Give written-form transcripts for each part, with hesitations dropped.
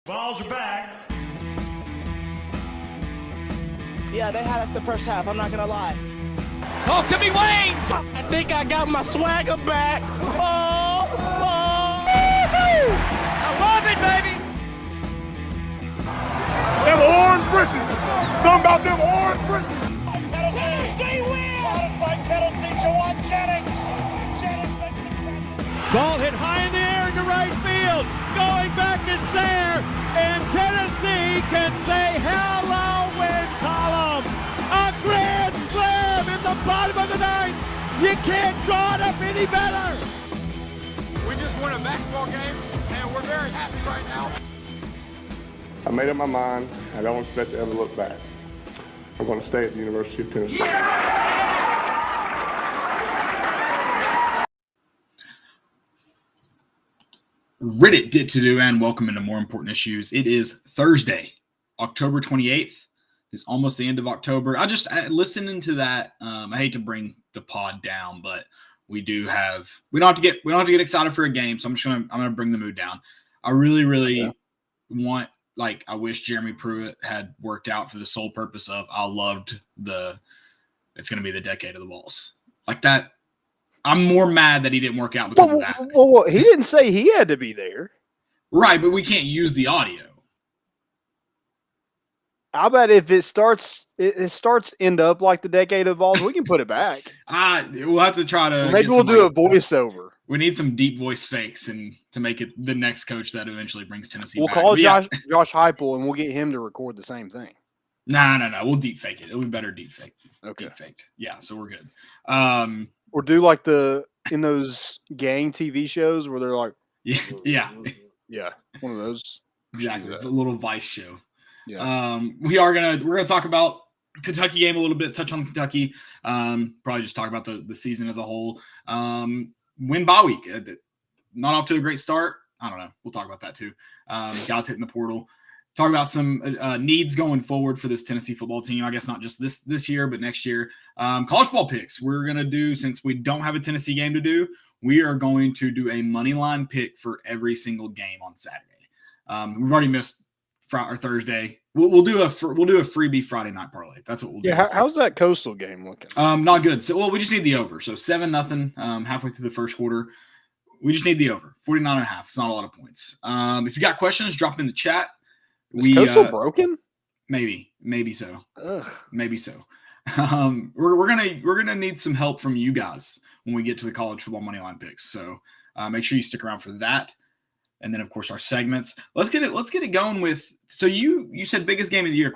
Balls are back. Yeah, they had us the first half, I'm not gonna lie. Oh, could be Wayne! I think I got my swagger back. Oh! I love it, baby! Them orange britches. Something about them orange britches. Tennessee wins! By Tennessee, Jawan Jennings. Jennings makes the catch. Ball hit high in the air into right field. Going back is Sayre, and Tennessee can say hello win column. A grand slam in the bottom of the ninth. You can't draw it up any better. We just won a basketball game, and we're very happy right now. I made up my mind. I don't expect to ever look back. I'm going to stay at the University of Tennessee. Reddit did to do, and welcome into More Important Issues. It is Thursday, October 28th. It's almost the end of October. Listening to that, I hate to bring the pod down, but we don't have to get excited for a game, so I'm gonna bring the mood down. I really want, I wish Jeremy Pruitt had worked out for the sole purpose of it's gonna be the decade of the balls. Like that. I'm more mad that he didn't work out because of that. Well, he didn't say he had to be there. Right, but we can't use the audio. I bet if it starts end up like the decade of balls, we can put it back. We'll have to try to. Maybe we'll do a voiceover. We need some deep voice fakes and to make it the next coach that eventually brings Tennessee We'll back. call Josh Heupel and we'll get him to record the same thing. No. We'll deep fake it. It'll be better deep fake. Okay. Deep faked. Yeah, so we're good. Or do like in those gang TV shows where they're like, yeah, one of those. Exactly, a little Vice show. Yeah. We're gonna talk about Kentucky game a little bit. Touch on Kentucky. Probably just talk about the season as a whole. Win bye week. Not off to a great start. I don't know. We'll talk about that too. Guys hitting the portal. Talk about some needs going forward for this Tennessee football team. I guess not just this year, but next year. College football picks. We're going to do, since we don't have a Tennessee game to do, we are going to do a money line pick for every single game on Saturday. We've already missed Friday or Thursday. We'll do a freebie Friday night parlay. That's what we'll do. Yeah, how's that Coastal game looking? Not good. So, we just need the over. So 7-0 halfway through the first quarter. We just need the over. 49.5. It's not a lot of points. If you got questions, drop them in the chat. Is Coastal broken? Maybe so. Ugh. Maybe so. We're gonna need some help from you guys when we get to the college football money line picks. So make sure you stick around for that. And then of course our segments. Let's get it going with. So you said biggest game of the year ?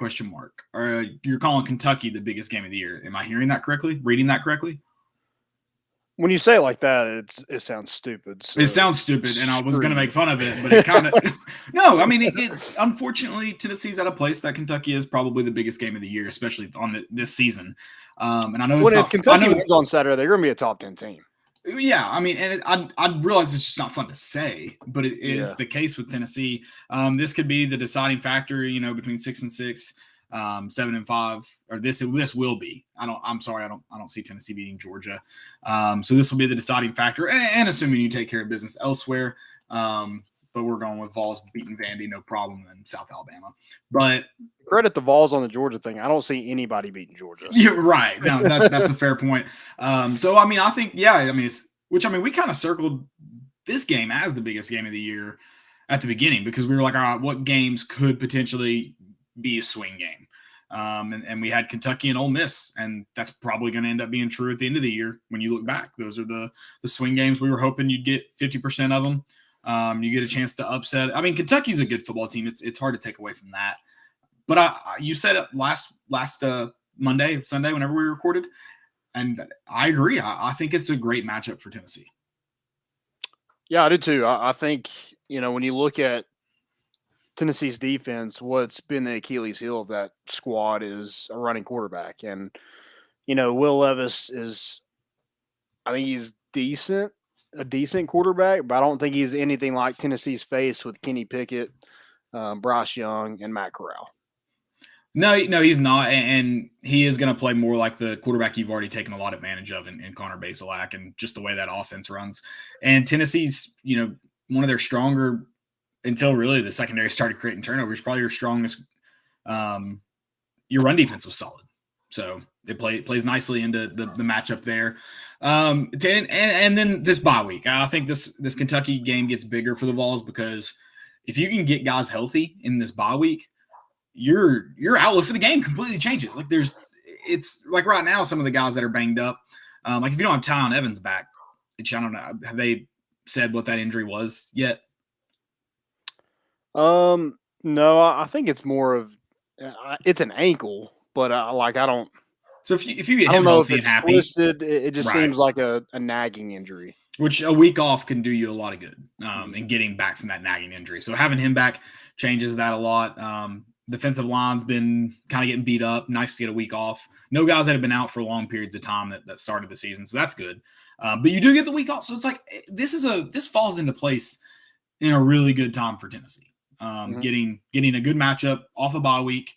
Or you're calling Kentucky the biggest game of the year? Am I hearing that correctly? Reading that correctly? When you say it like that, it sounds stupid. So it sounds stupid, and I was going to make fun of it, but it kind of – no, I mean, unfortunately, Tennessee's at a place that Kentucky is probably the biggest game of the year, especially on this season. And I know if Kentucky wins on Saturday, they're going to be a top 10 team. Yeah, I mean, and I realize it's just not fun to say, but it's the case with Tennessee. This could be the deciding factor, between 6-6. 7-5, or this will be. I don't see Tennessee beating Georgia. So this will be the deciding factor, and assuming you take care of business elsewhere. But we're going with Vols beating Vandy, no problem, in South Alabama. But credit the Vols on the Georgia thing. I don't see anybody beating Georgia. You're right. No, that's a fair point. So I mean, I think we kind of circled this game as the biggest game of the year at the beginning because we were like, all right, what games could potentially be a swing game. And we had Kentucky and Ole Miss, and that's probably going to end up being true at the end of the year when you look back. Those are the swing games. We were hoping you'd get 50% of them. You get a chance to upset. I mean, Kentucky's a good football team. It's hard to take away from that. But you said it last Sunday, whenever we recorded, and I agree. I think it's a great matchup for Tennessee. Yeah, I do too. I think, when you look at Tennessee's defense, what's been the Achilles heel of that squad is a running quarterback. And, Will Levis I think he's a decent quarterback, but I don't think he's anything like Tennessee's face with Kenny Pickett, Bryce Young, and Matt Corral. No, he's not, and he is going to play more like the quarterback you've already taken a lot of advantage of in Connor Bazelak and just the way that offense runs. And Tennessee's, one of their stronger until really the secondary started creating turnovers, probably your strongest. Your run defense was solid, so it plays nicely into the matchup there. And then this bye week, I think this Kentucky game gets bigger for the Vols because if you can get guys healthy in this bye week, your outlook for the game completely changes. Like it's like right now, some of the guys that are banged up, like if you don't have Tyon Evans back, which I don't know, have they said what that injury was yet? No, I think it's more of it's an ankle, but I don't. So if you get I him don't know if healthy and it's happy, twisted. It just Right. seems like a nagging injury. which a week off can do you a lot of good, and getting back from that nagging injury. So having him back changes that a lot. Defensive line's been kind of getting beat up. Nice to get a week off. No guys that have been out for long periods of time that started the season, so that's good. But you do get the week off, so it's like this falls into place in a really good time for Tennessee. Getting a good matchup off a bye week,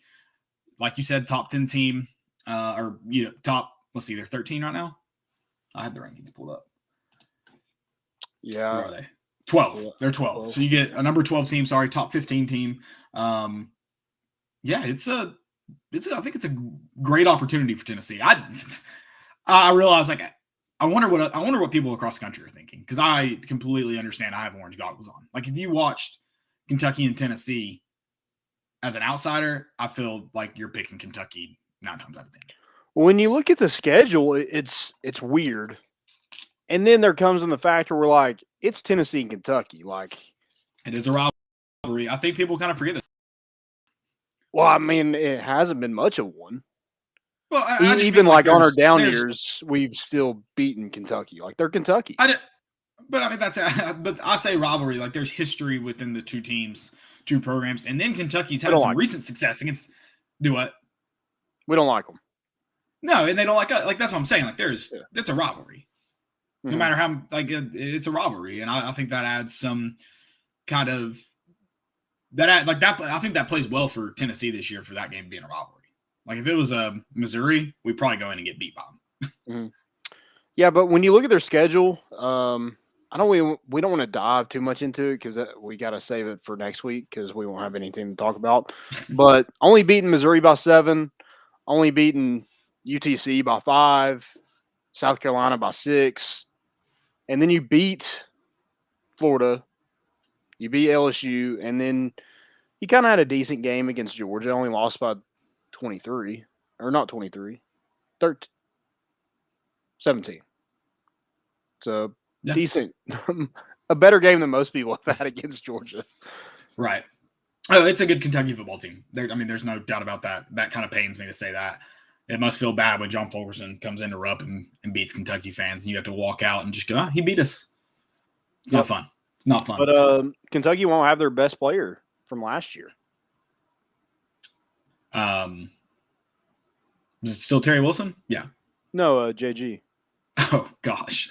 like you said, top 10 team, or top. Let's see, they're 13 right now. I have the rankings pulled up. Yeah, Where are they? 12. Yeah. They're 12. So you get a number 12 team. Sorry, top 15 team. Yeah, I think it's a great opportunity for Tennessee. I realize I wonder what people across the country are thinking, because I completely understand. I have orange goggles on. Like if you watched Kentucky and Tennessee as an outsider, I feel like you're picking Kentucky 9 times out of 10. When you look at the schedule, it's weird. And then there comes in the factor where, like, it's Tennessee and Kentucky. Like, it is a rivalry. I think people kind of forget that. Well, I mean, it hasn't been much of one. Well, I even like on our down years, we've still beaten Kentucky. Like, they're Kentucky. But I mean, but I say rivalry. Like, there's history within the two teams, two programs, and then Kentucky's had some recent success against. Do what? We don't like them. No, and they don't like us. Like, that's what I'm saying. Like, that's a rivalry. No matter how, it's a rivalry, and I think that adds some kind of that. I think that plays well for Tennessee this year for that game being a rivalry. Like if it was Missouri, we'd probably go in and get beat by them. Yeah, but when you look at their schedule, we don't want to dive too much into it because we got to save it for next week because we won't have anything to talk about. But only beating Missouri by 7, only beating UTC by 5, South Carolina by 6. And then you beat Florida, you beat LSU, and then you kind of had a decent game against Georgia. Only lost by 23, or not 23, 13, 17. So decent, a better game than most people have had against Georgia. Right. Oh, it's a good Kentucky football team. There's no doubt about that. That kind of pains me to say that. It must feel bad when John Fulkerson comes into Rupp and beats Kentucky fans, and you have to walk out and just go, he beat us. It's not fun. It's not fun. But Kentucky won't have their best player from last year. Is it still Terry Wilson? Yeah. No, JG. Oh gosh.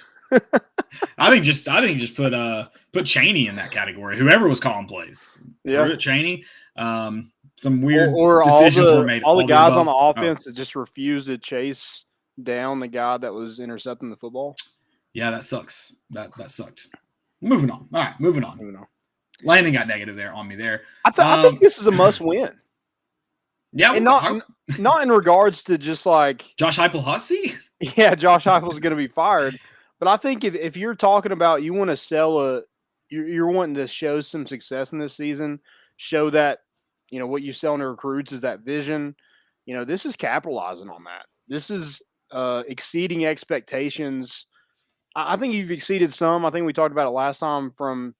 I think just put Chaney in that category. Whoever was calling plays. Yeah. Chaney. Some weird or decisions were made. All the guys on the offense that just refused to chase down the guy that was intercepting the football. Yeah, that sucks. That sucked. Moving on. All right, moving on. Landon got negative there on me there. I think this is a must win. Yeah, and not in regards to just like Josh Heupel Hussey. Yeah, Josh Heupel's going to be fired. But I think if you're talking about you want to sell you're wanting to show some success in this season, show that what you sell to recruits is that vision. This is capitalizing on that. This is exceeding expectations. I think you've exceeded some. I think we talked about it last time from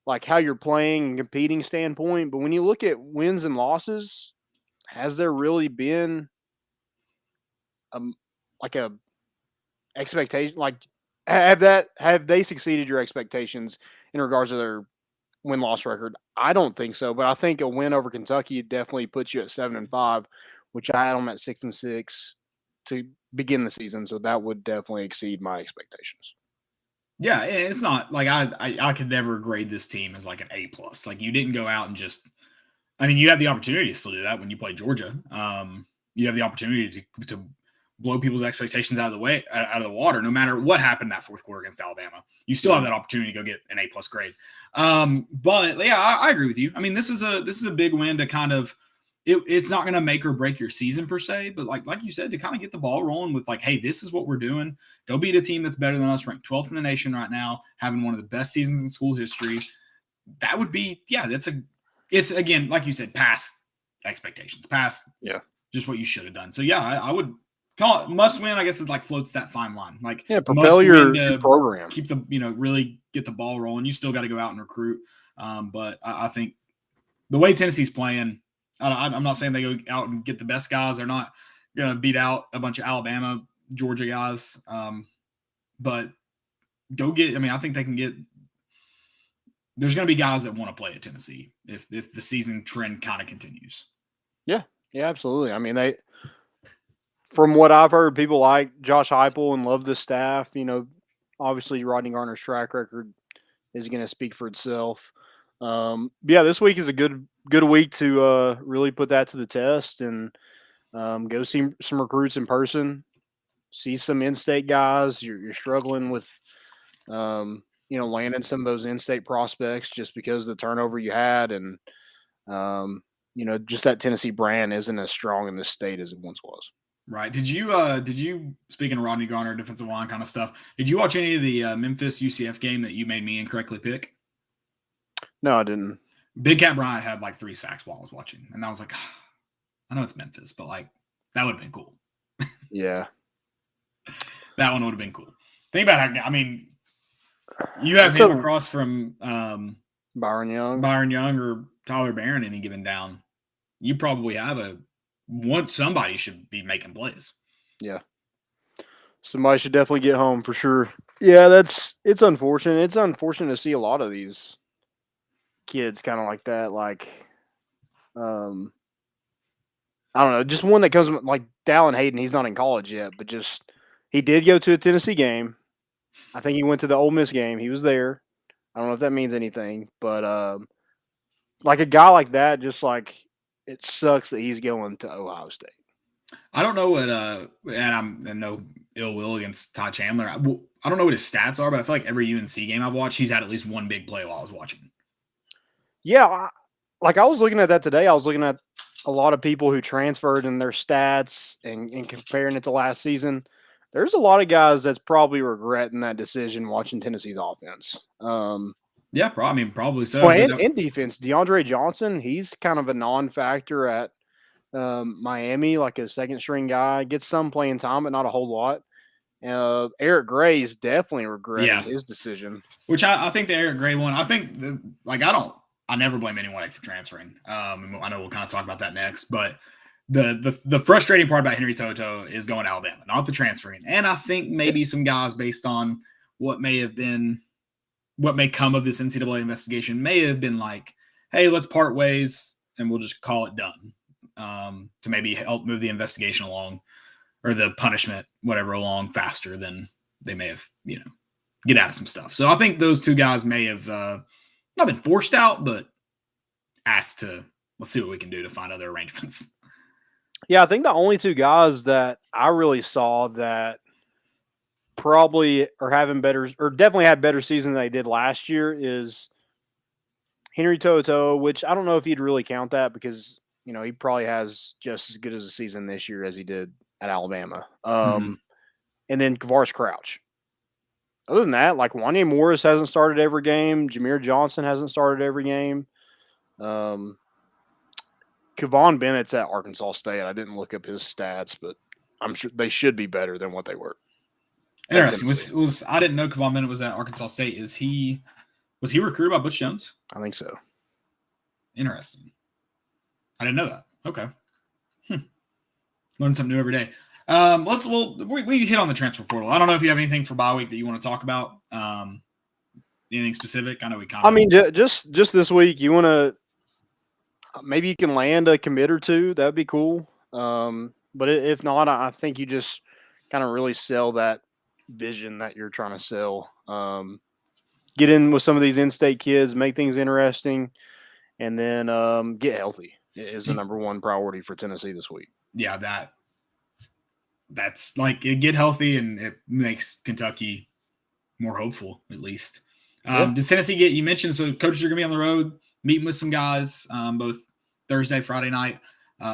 like how you're playing and competing standpoint. But when you look at wins and losses, has there really been like a expectation? Like have they succeeded your expectations in regards to their win-loss record? I don't think so, but I think a win over Kentucky definitely puts you at 7-5, which I had them at 6-6 to begin the season. So that would definitely exceed my expectations. Yeah, it's not like I could never grade this team as like an A+. Like you didn't go out and just. I mean, you had the opportunity to still do that when you played Georgia. You have the opportunity to blow people's expectations out of the water, no matter what happened that fourth quarter against Alabama. You still have that opportunity to go get an A+ grade. But yeah, I agree with you. I mean, this is a big win to kind of, it's not going to make or break your season per se, but like you said, to kind of get the ball rolling with like, hey, this is what we're doing. Go beat a team that's better than us, ranked 12th in the nation right now, having one of the best seasons in school history. That would be, it's again, like you said, past expectations, past just what you should have done. So yeah, I would call it must win. I guess it like floats that fine line. Like propel your program. Keep the, really get the ball rolling. You still got to go out and recruit. But I think the way Tennessee's playing, I'm not saying they go out and get the best guys. They're not going to beat out a bunch of Alabama, Georgia guys. But go get, I think they can get, there's going to be guys that want to play at Tennessee if the season trend kind of continues. Yeah, absolutely. I mean, from what I've heard, people like Josh Heupel and love the staff. Obviously Rodney Garner's track record is going to speak for itself. This week is a good week to really put that to the test and go see some recruits in person, see some in-state guys. You're struggling with, landing some of those in-state prospects just because of the turnover you had. And, just that Tennessee brand isn't as strong in this state as it once was. Right. Did you, speaking of Rodney Garner, defensive line kind of stuff, did you watch any of the Memphis UCF game that you made me incorrectly pick? No, I didn't. Big Cat Bryant had like 3 sacks while I was watching. And I was like, I know it's Memphis, but like that would have been cool. Yeah. That one would have been cool. Think about how, you have him across from Byron Young or Tyler Barron any given down. You probably have somebody should be making plays. Yeah. Somebody should definitely get home for sure. Yeah, it's unfortunate. It's unfortunate to see a lot of these kids kind of like that. Like, I don't know, just one that comes like Dallin Hayden. He's not in college yet, but he did go to a Tennessee game. I think he went to the Ole Miss game. He was there. I don't know if that means anything, but like a guy like that, just like it sucks that he's going to Ohio State. I don't know what, and I'm no ill will against Ty Chandler. I don't know what his stats are, but I feel like every UNC game I've watched, he's had at least one big play while I was watching. Yeah, I was looking at that today. I was looking at a lot of people who transferred in their stats and comparing it to last season. There's a lot of guys that's probably regretting that decision watching Tennessee's offense. Yeah, probably so. Well, in defense, DeAndre Johnson, he's kind of a non-factor at Miami, like a second-string guy. Gets some playing time, but not a whole lot. Eric Gray is definitely regretting his decision. Which I think the Eric Gray one, I think, I never blame anyone for transferring. I know we'll kind of talk about that next, but the frustrating part about Henry Toto is going to Alabama, not the transferring. And I think maybe some guys, based on what may come of this NCAA investigation, may have been like, hey, let's part ways and we'll just call it done, to maybe help move the investigation along or the punishment, whatever, along faster than they may have, get out of some stuff. So I think those two guys may have not been forced out, but asked to, let's see what we can do to find other arrangements. Yeah, I think the only two guys that I really saw that probably are having better, or definitely had better season than they did last year, is Henry Toto, which I don't know if you'd really count that because, he probably has just as good as a season this year as he did at Alabama. And then Kavaris Crouch. Other than that, like Wanya Morris hasn't started every game. Jameer Johnson hasn't started every game. Kevon Bennett's at Arkansas State. I didn't look up his stats, but I'm sure they should be better than what they were. Interesting. I didn't know Kevon Bennett was at Arkansas State. Was he recruited by Butch Jones? I think so. Interesting. I didn't know that. Okay. Learn something new every day. We hit on the transfer portal. I don't know if you have anything for bye week that you want to talk about. Anything specific? I know we kind of. Just this week, you want to maybe you can land a commit or two. That'd be cool. But if not, I think you just kind of really sell that vision that you're trying to sell. Get in with some of these in-state kids, make things interesting, and then get healthy is the number one priority for Tennessee this week. Yeah, that that's like get healthy, and it makes Kentucky more hopeful, at least. Does Tennessee get, you mentioned, so coaches are going to be on the road, meeting with some guys, both Thursday, Friday night,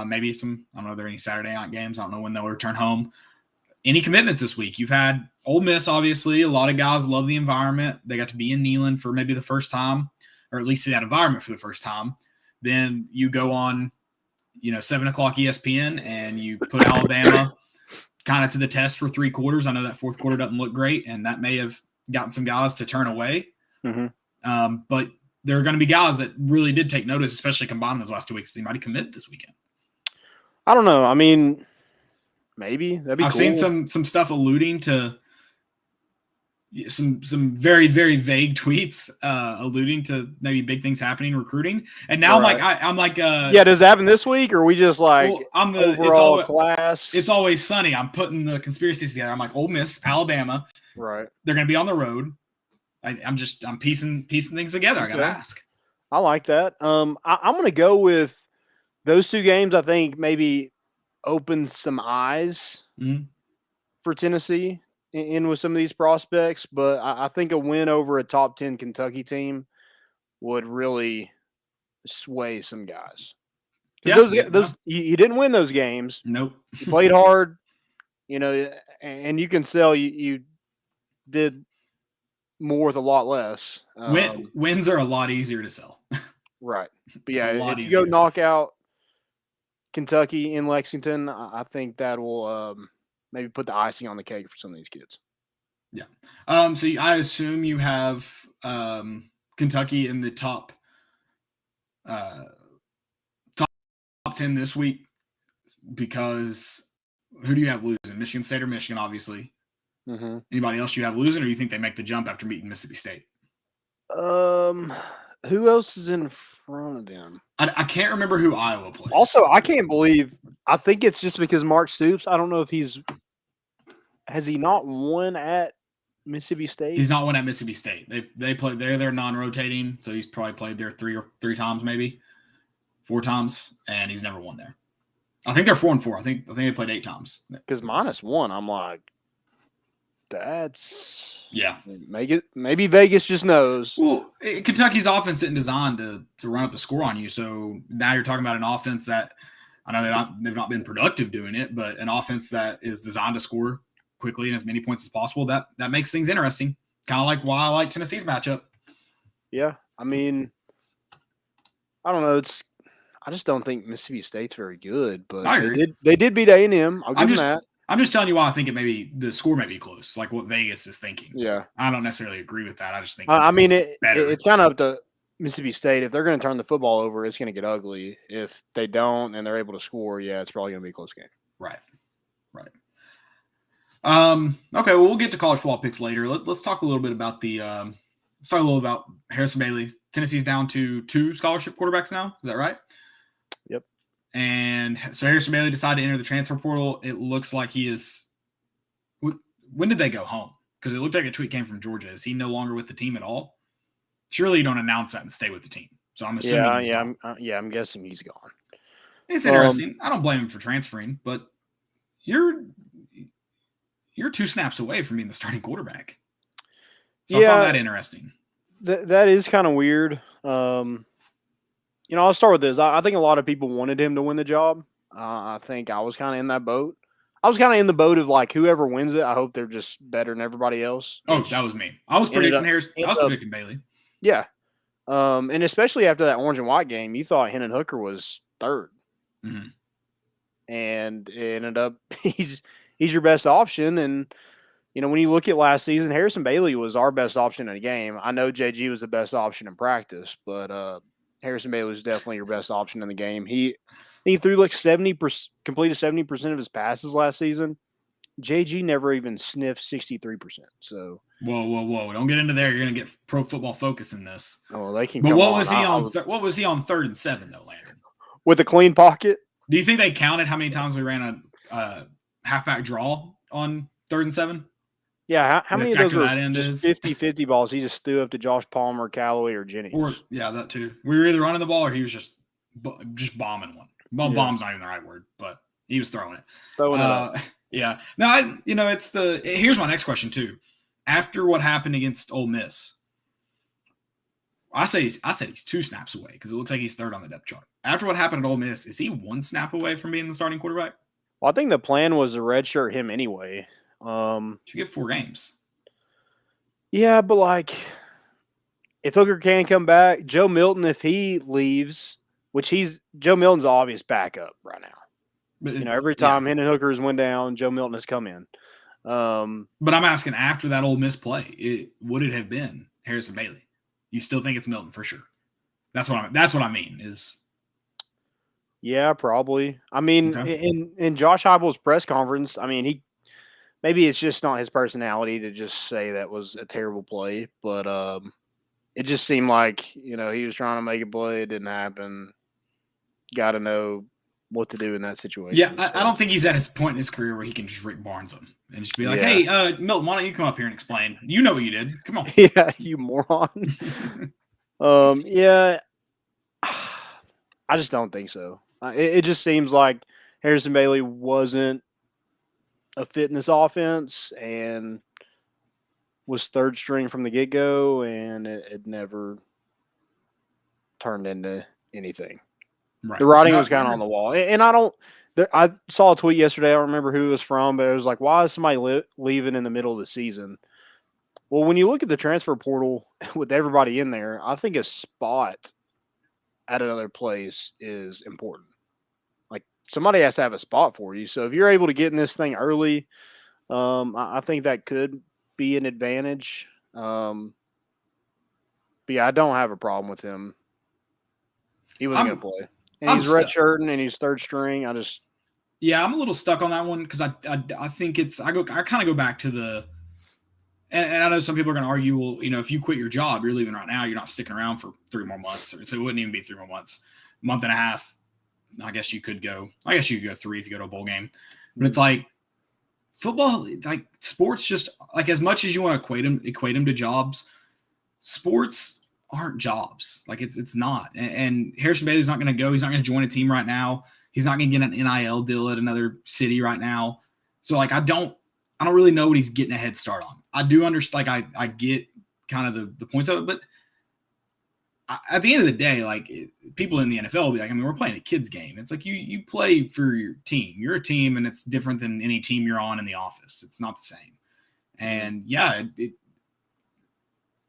maybe some, I don't know if there are any Saturday night games. I don't know when they'll return home. Any commitments this week? You've had Ole Miss, obviously. A lot of guys love the environment. They got to be in Neyland for maybe the first time, or at least in that environment for the first time. Then you go on, 7 o'clock ESPN, and you put Alabama kind of to the test for 3 quarters. I know that fourth quarter doesn't look great, and that may have gotten some guys to turn away. Mm-hmm. But there are going to be guys that really did take notice, especially combining those last 2 weeks. They might have committed this weekend. I don't know. I mean, maybe that'd be I've cool. seen some stuff alluding to some very, very vague tweets alluding to maybe big things happening in recruiting. And now Right. I'm like, does it happen this week, or are we just like overall class? It's always sunny. I'm putting the conspiracies together. I'm like, Ole Miss, Alabama. Right. They're going to be on the road. I'm piecing things together. I got to ask. I like that. I'm going to go with those 2 games. I think maybe open some eyes for Tennessee in with some of these prospects, but I think a win over a top 10 Kentucky team would really sway some guys. You didn't win those games. Nope. You played hard, and you can sell you did more with a lot less. Wins are a lot easier to sell. Right. But yeah, if you easier. go knock out Kentucky in Lexington, I think that will maybe put the icing on the cake for some of these kids. Yeah. So I assume you have Kentucky in the top 10 this week, because who do you have losing? Michigan State or Michigan, obviously. Mm-hmm. Anybody else you have losing, or do you think they make the jump after meeting Mississippi State? Who else is in front of them? I can't remember who Iowa plays. Also, I can't believe. I think it's just because Mark Stoops. I don't know if has he not won at Mississippi State? He's not won at Mississippi State. They play. They're non-rotating, so he's probably played there 3 times, maybe 4 times, and he's never won there. I think they're 4-4. I think they played 8 times. Because -1, I'm like, that's maybe Vegas just knows. Well, Kentucky's offense isn't designed to run up the score on you. So now you're talking about an offense that, I know they've not been productive doing it, but an offense that is designed to score quickly and as many points as possible. That makes things interesting. Kind of like why I like Tennessee's matchup. Yeah, I mean, I don't know. I just don't think Mississippi State's very good, but I agree. They did beat A&M. I'll give them that. I'm just telling you why I think the score may be close, like what Vegas is thinking. Yeah. I don't necessarily agree with that. I just think it's kind of up to Mississippi State. If they're going to turn the football over, it's going to get ugly. If they don't and they're able to score, it's probably going to be a close game. Right. Okay, well, we'll get to college football picks later. Let's talk a little bit about about Harrison Bailey. Tennessee's down to 2 scholarship quarterbacks now. Is that right? Yep. And so Harrison Bailey decided to enter the transfer portal. It looks like he is. When did they go home? Because it looked like a tweet came from Georgia. Is he no longer with the team at all? Surely you don't announce that and stay with the team. So I'm assuming. I'm guessing he's gone. It's interesting. I don't blame him for transferring, but you're 2 snaps away from being the starting quarterback. So I found that interesting. That is kind of weird. I'll start with this. I think a lot of people wanted him to win the job. I think I was kind of in that boat. I was kind of in the boat of like, whoever wins it, I hope they're just better than everybody else. Oh, that was me. I was predicting predicting Bailey. Yeah. And especially after that orange and white game, you thought Hendon Hooker was 3rd. Mm-hmm. And it ended up he's your best option. And, when you look at last season, Harrison Bailey was our best option in a game. I know JG was the best option in practice, but Harrison Bailey was definitely your best option in the game. He threw like 70%, completed 70% of his passes last season. JG never even sniffed 63%. So whoa! Don't get into there. You're gonna get Pro Football Focus in this. Oh, they can. But what was he on? What was he on 3rd and 7 though, Landon? With a clean pocket. Do you think they counted how many times we ran a halfback draw on 3rd and 7? Yeah, how many of those were 50-50 balls he just threw up to Josh Palmer, Callaway, or Jennings? Or that too. We were either running the ball or he was just bombing one. Well, bomb's not even the right word, but he was throwing it. Yeah. No, here's my next question too. After what happened against Ole Miss, I said he's 2 snaps away because it looks like he's 3rd on the depth chart. After what happened at Ole Miss, is he 1 snap away from being the starting quarterback? Well, I think the plan was to redshirt him anyway. Should get 4 games. Yeah, but like, if Hooker can come back, Joe Milton, if he leaves, Joe Milton's the obvious backup right now. But, every time Hendon Hooker's went down, Joe Milton has come in. But I'm asking, after that Ole Miss play, would it have been Harrison Bailey? You still think it's Milton for sure? That's what I mean. Is yeah, probably. I mean, okay. in Josh Heupel's press conference, I mean, maybe it's just not his personality to just say that was a terrible play, but it just seemed like he was trying to make a play, it didn't happen. Got to know what to do in that situation. Yeah, I don't think he's at his point in his career where he can just Rick Barnes him and just be like, "Hey, Milton, why don't you come up here and explain? You know what you did. Come on." Yeah, you moron. Yeah, I just don't think so. It just seems like Harrison Bailey wasn't a fit in this offense and was 3rd string from the get-go, and it never turned into anything. Right. The writing was kind of on the wall. And I saw a tweet yesterday. I don't remember who it was from, but it was like, why is somebody leaving in the middle of the season? Well, when you look at the transfer portal with everybody in there, I think a spot at another place is important. Like, somebody has to have a spot for you. So if you're able to get in this thing early, I think that could be an advantage. But yeah, I don't have a problem with him. He wasn't going to play. And he's redshirting and he's 3rd string. I'm a little stuck on that one because I think I kind of go back to and I know some people are going to argue, well, if you quit your job, you're leaving right now, you're not sticking around for 3 more months. So it wouldn't even be 3 more months, month and a half. I guess you could go 3 if you go to a bowl game, but it's like football, like sports, just like as much as you want to equate them to jobs, sports aren't jobs. Like it's not. And Harrison Bailey's not going to go. He's not going to join a team right now. He's not going to get an NIL deal at another city right now. So like, I don't really know what he's getting a head start on. I do understand. Like I get kind of the points of it, but at the end of the day, like people in the NFL will be like, I mean, we're playing a kid's game. It's like you play for your team. You're a team, and it's different than any team you're on in the office. It's not the same. And yeah,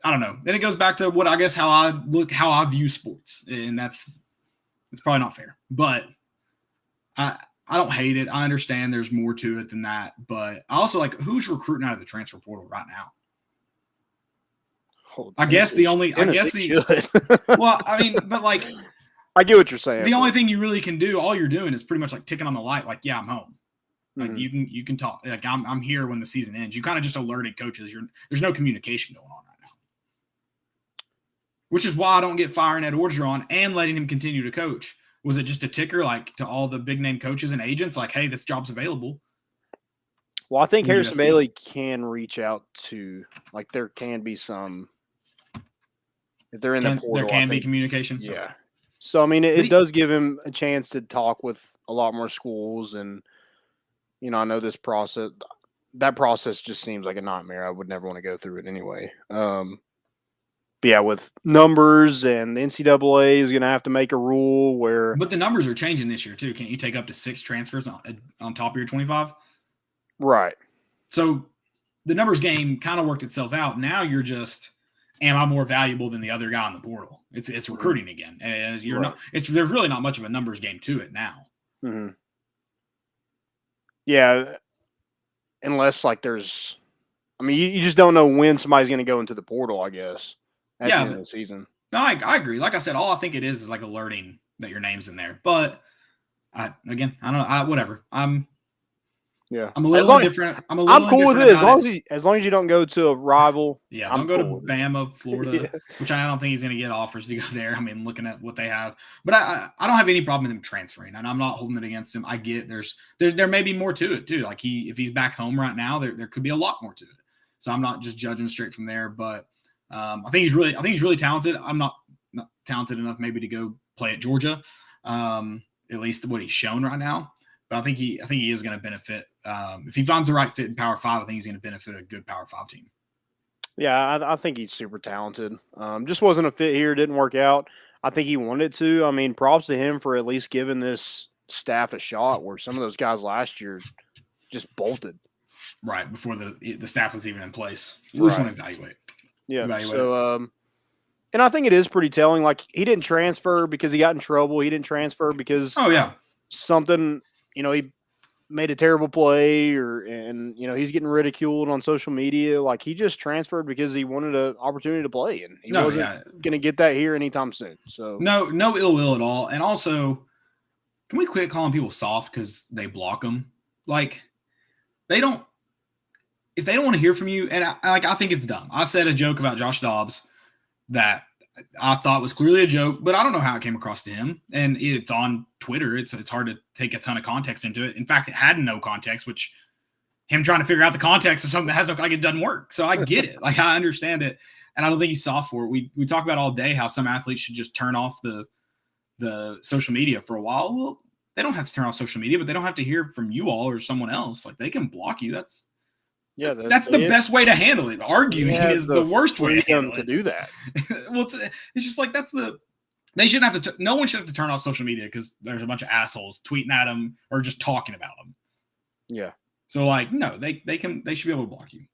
I don't know. Then it goes back to what I guess how I view sports, and it's probably not fair. But I don't hate it. I understand there's more to it than that. But I also like who's recruiting out of the transfer portal right now. Oh, I guess the well, I mean, but like, I get what you're saying. The only thing you really can do, all you're doing is pretty much like ticking on the light. Like, yeah, I'm home. Like you can talk. Like I'm here when the season ends. You kind of just alerted coaches. There's no communication going on right now, which is why I don't get firing Ed Orgeron and letting him continue to coach. Was it just a ticker like to all the big name coaches and agents? Like, hey, this job's available. Well, I think Harrison Bailey can reach out to like there can be some. If they're in the portal, there can be communication. Yeah. Okay. So, I mean, it does give him a chance to talk with a lot more schools. And, I know that process just seems like a nightmare. I would never want to go through it anyway. But yeah, with numbers and the NCAA is going to have to make a rule where. But the numbers are changing this year, too. Can't you take up to 6 transfers on top of your 25? Right. So the numbers game kind of worked itself out. Now you're just. Am I more valuable than the other guy in the portal? It's recruiting again, and you're not. There's really not much of a numbers game to it now. Mm-hmm. Yeah, unless like there's, I mean, you just don't know when somebody's going to go into the portal. I guess at the end of the season. No, I agree. Like I said, all I think it is like alerting that your name's in there. But I don't know. Whatever. Yeah, I'm a little different. I'm cool with it as long as you don't go to a rival. Yeah, don't go to Bama, Florida, which I don't think he's going to get offers to go there. I mean, looking at what they have, but I don't have any problem with him transferring, and I'm not holding it against him. I get there may be more to it too. Like if he's back home right now, there could be a lot more to it. So I'm not just judging straight from there. But I think he's really talented. I'm not talented enough maybe to go play at Georgia, at least what he's shown right now. But I think he is going to benefit. If he finds the right fit in Power 5, I think he's going to benefit a good Power 5 team. Yeah, I think he's super talented. Just wasn't a fit here. Didn't work out. I think he wanted to. I mean, props to him for at least giving this staff a shot where some of those guys last year just bolted. Right, before the staff was even in place. You just want to evaluate. Yeah, so and I think it is pretty telling. Like, he didn't transfer because he got in trouble. He didn't transfer because something, he made a terrible play and he's getting ridiculed on social media. Like, he just transferred because he wanted an opportunity to play, and he wasn't going to get that here anytime soon. So no ill will at all. And also, can we quit calling people soft because they block them? Like, if they don't want to hear from you, and I think it's dumb. I said a joke about Josh Dobbs that I thought was clearly a joke, but I don't know how it came across to him. And it's on Twitter. It's hard to take a ton of context into it. In fact, it had no context, which him trying to figure out the context of something that has no, like, it doesn't work. So I get it. Like, I understand it. And I don't think he's soft for it. We talk about all day how some athletes should just turn off the social media for a while. Well, they don't have to turn off social media, but they don't have to hear from you all or someone else. Like, they can block you. That's the best way to handle it. Arguing is the worst way to do that. Well, it's just like they shouldn't have to. No one should have to turn off social media because there's a bunch of assholes tweeting at them or just talking about them. Yeah. So, like, no, they should be able to block you.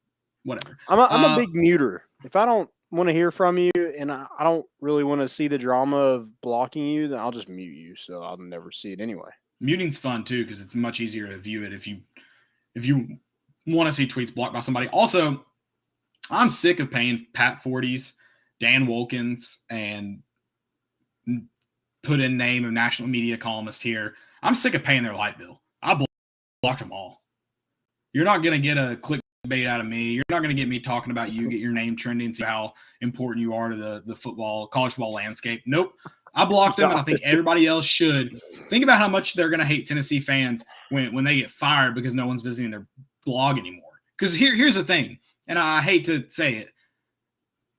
Whatever. I'm a big muter. If I don't want to hear from you and I don't really want to see the drama of blocking you, then I'll just mute you. So I'll never see it anyway. Muting's fun too because it's much easier to view it if you want to see tweets blocked by somebody. Also, I'm sick of paying Pat Forty's, Dan Wilkins, and put in name of national media columnist here. I'm sick of paying their light bill. I blocked them all. You're not going to get a clickbait out of me. You're not going to get me talking about you, get your name trending, see how important you are to the college football landscape. Nope. I blocked them, and I think everybody else should. Think about how much they're going to hate Tennessee fans when they get fired because no one's visiting their blog anymore. Because here's the thing, and I hate to say it,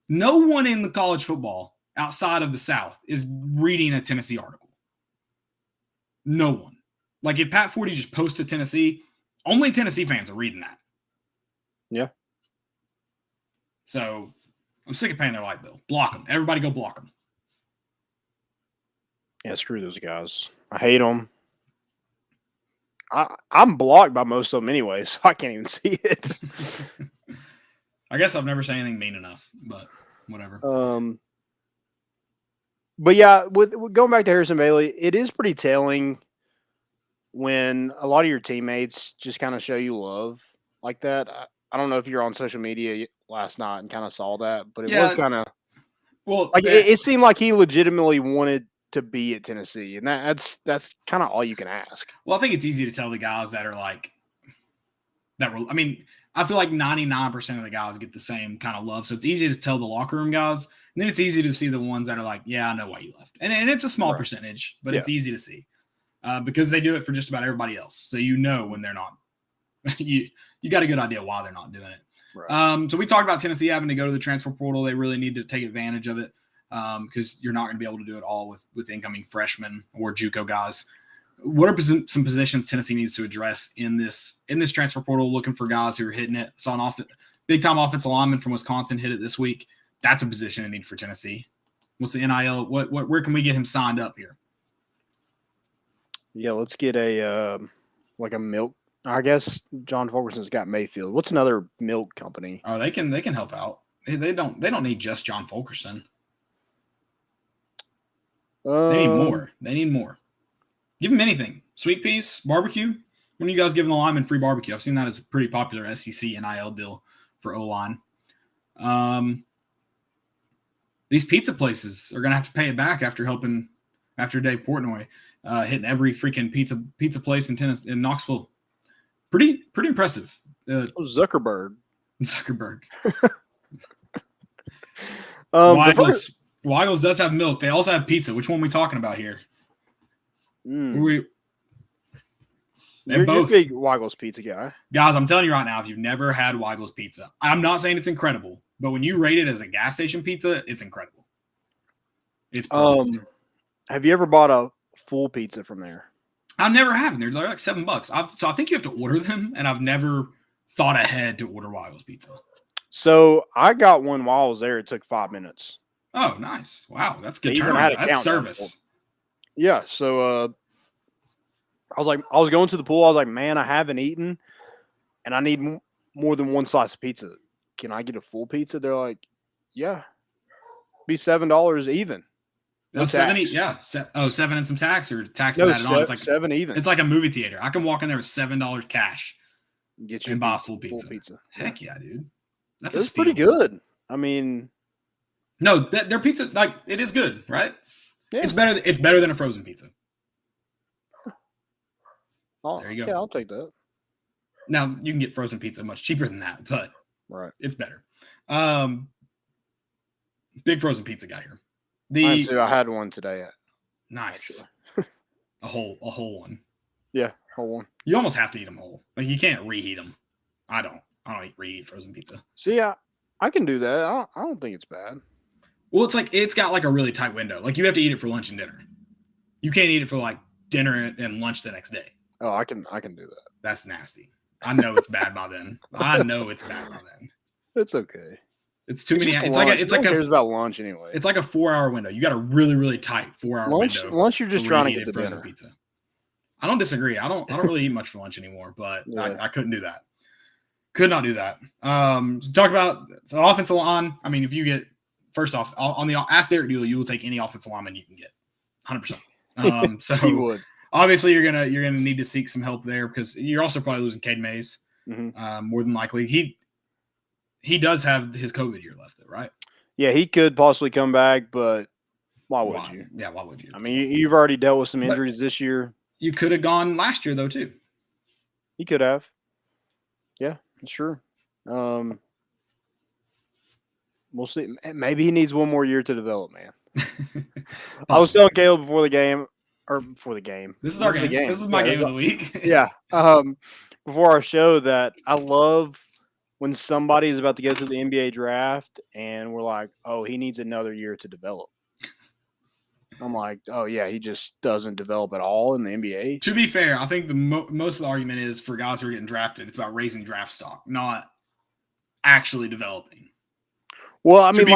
no one in the college football outside of the South is reading a Tennessee article. No one. Like, if Pat Forty just posted Tennessee, only Tennessee fans are reading that. Yeah. So I'm sick of paying their light bill. Block them. Everybody go block them. Yeah, screw those guys. I hate them. I'm blocked by most of them anyway, so I can't even see it. I guess I've never said anything mean enough, but whatever. But yeah, with going back to Harrison Bailey, it is pretty telling when a lot of your teammates just kind of show you love like that. I don't know if you're on social media last night and kind of saw that, but it was kind of like it seemed like he legitimately wanted to be at Tennessee, and that's kind of all you can ask. Well, I think it's easy to tell the guys that are like that. I mean, I feel like 99% of the guys get the same kind of love, so it's easy to tell the locker room guys, and then it's easy to see the ones that are like, "Yeah, I know why you left," and it's a small percentage, but it's easy to see because they do it for just about everybody else. So when they're not, you got a good idea why they're not doing it. Right. So we talked about Tennessee having to go to the transfer portal. They really need to take advantage of it. Because you're not going to be able to do it all with incoming freshmen or JUCO guys. What are some positions Tennessee needs to address in this transfer portal? Looking for guys who are hitting it. Saw an big time offensive lineman from Wisconsin hit it this week. That's a position in need for Tennessee. What's the NIL? Where can we get him signed up here? Yeah, let's get a milk. I guess John Fulkerson's got Mayfield. What's another milk company? Oh, they can help out. They don't need just John Fulkerson. They need more. Give them anything. Sweet peas, barbecue. When are you guys giving the linemen free barbecue? I've seen that as a pretty popular SEC NIL deal for O-line. These pizza places are going to have to pay it back after Dave Portnoy hitting every freaking pizza place in Knoxville. Pretty impressive. Zuckerberg. Weigels does have milk. They also have pizza. Which one are we talking about here? You're both. a big Weigels pizza guy. Guys, I'm telling you right now, if you've never had Weigels pizza, I'm not saying it's incredible, but when you rate it as a gas station pizza, it's incredible. It's perfect. Have you ever bought a full pizza from there? I never have. They're like $7. So I think you have to order them, and I've never thought ahead to order Wild Pizza. So I got one while I was there. It took 5 minutes. Oh, nice! Wow, that's good They even turnaround. had a That's countdown. service. Yeah. So I was going to the pool. I was like, man, I haven't eaten, and I need more than one slice of pizza. Can I get a full pizza? They're like, yeah, be $7 even. No, $7, yeah. $7 and some tax, or taxes added on. It's like $7 even. It's like a movie theater. I can walk in there with $7 cash Get you and buy a full pizza. Pizza. Heck yeah, dude. That's pretty good. I mean, no, their pizza, like, it is good, right? Yeah. It's better than a frozen pizza. There you go. Yeah, I'll take that. Now you can get frozen pizza much cheaper than that, but it's better. Big frozen pizza guy here. Mine too. I had one today. Nice. a whole one. Yeah, whole one. You almost have to eat them whole. Like, you can't reheat them. I don't reheat frozen pizza. See, I can do that. I don't think it's bad. Well, it's like, it's got like a really tight window. Like, you have to eat it for lunch and dinner. You can't eat it for like dinner and lunch the next day. Oh, I can do that. That's nasty. I know it's bad by then. It's okay. It's too many. It's like cares about lunch anyway. It's like a 4-hour window. You got a really, really tight 4-hour window. Lunch, you're just trying to get the frozen dinner. Pizza. I don't disagree. I don't really eat much for lunch anymore, but Yeah. I couldn't do that. Could not do that. Talk about the offensive line. I mean, if you get, first off, on the Ask Derek deal, you will take any offensive lineman you can get, 100%. So You would. obviously you're gonna need to seek some help there, because you're also probably losing Cade Mays. Mm-hmm. More than likely. He does have his COVID year left, though, right? Yeah, he could possibly come back, but why would you? Yeah, why would you? I mean, you've already dealt with some injuries this year. You could have gone last year, though, too. He could have. Yeah, sure. We'll see. Maybe he needs one more year to develop, man. I was telling Caleb before the game. This is our game. This is my game of the week. Yeah. Before our show, that I love when somebody is about to go to the NBA draft and we're like, oh, he needs another year to develop. I'm like, oh, yeah, he just doesn't develop at all in the NBA. To be fair, I think the most of the argument is for guys who are getting drafted, it's about raising draft stock, not actually developing. Well, I mean,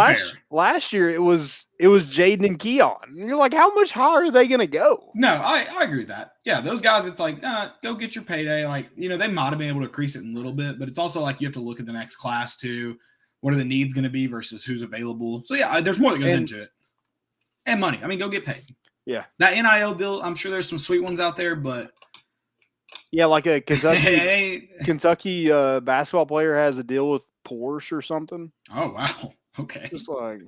last year it was Jaden and Keon. And you're like, how much higher are they going to go? No, I agree with that. Yeah, those guys, it's like, go get your payday. Like, they might have been able to increase it a little bit, but it's also like you have to look at the next class too. What are the needs going to be versus who's available? So, yeah, there's more that goes into it. And money. I mean, go get paid. Yeah. That NIL deal, I'm sure there's some sweet ones out there, but. Yeah, like a Kentucky basketball player has a deal with Porsche or something. Oh, wow. Okay. Just like.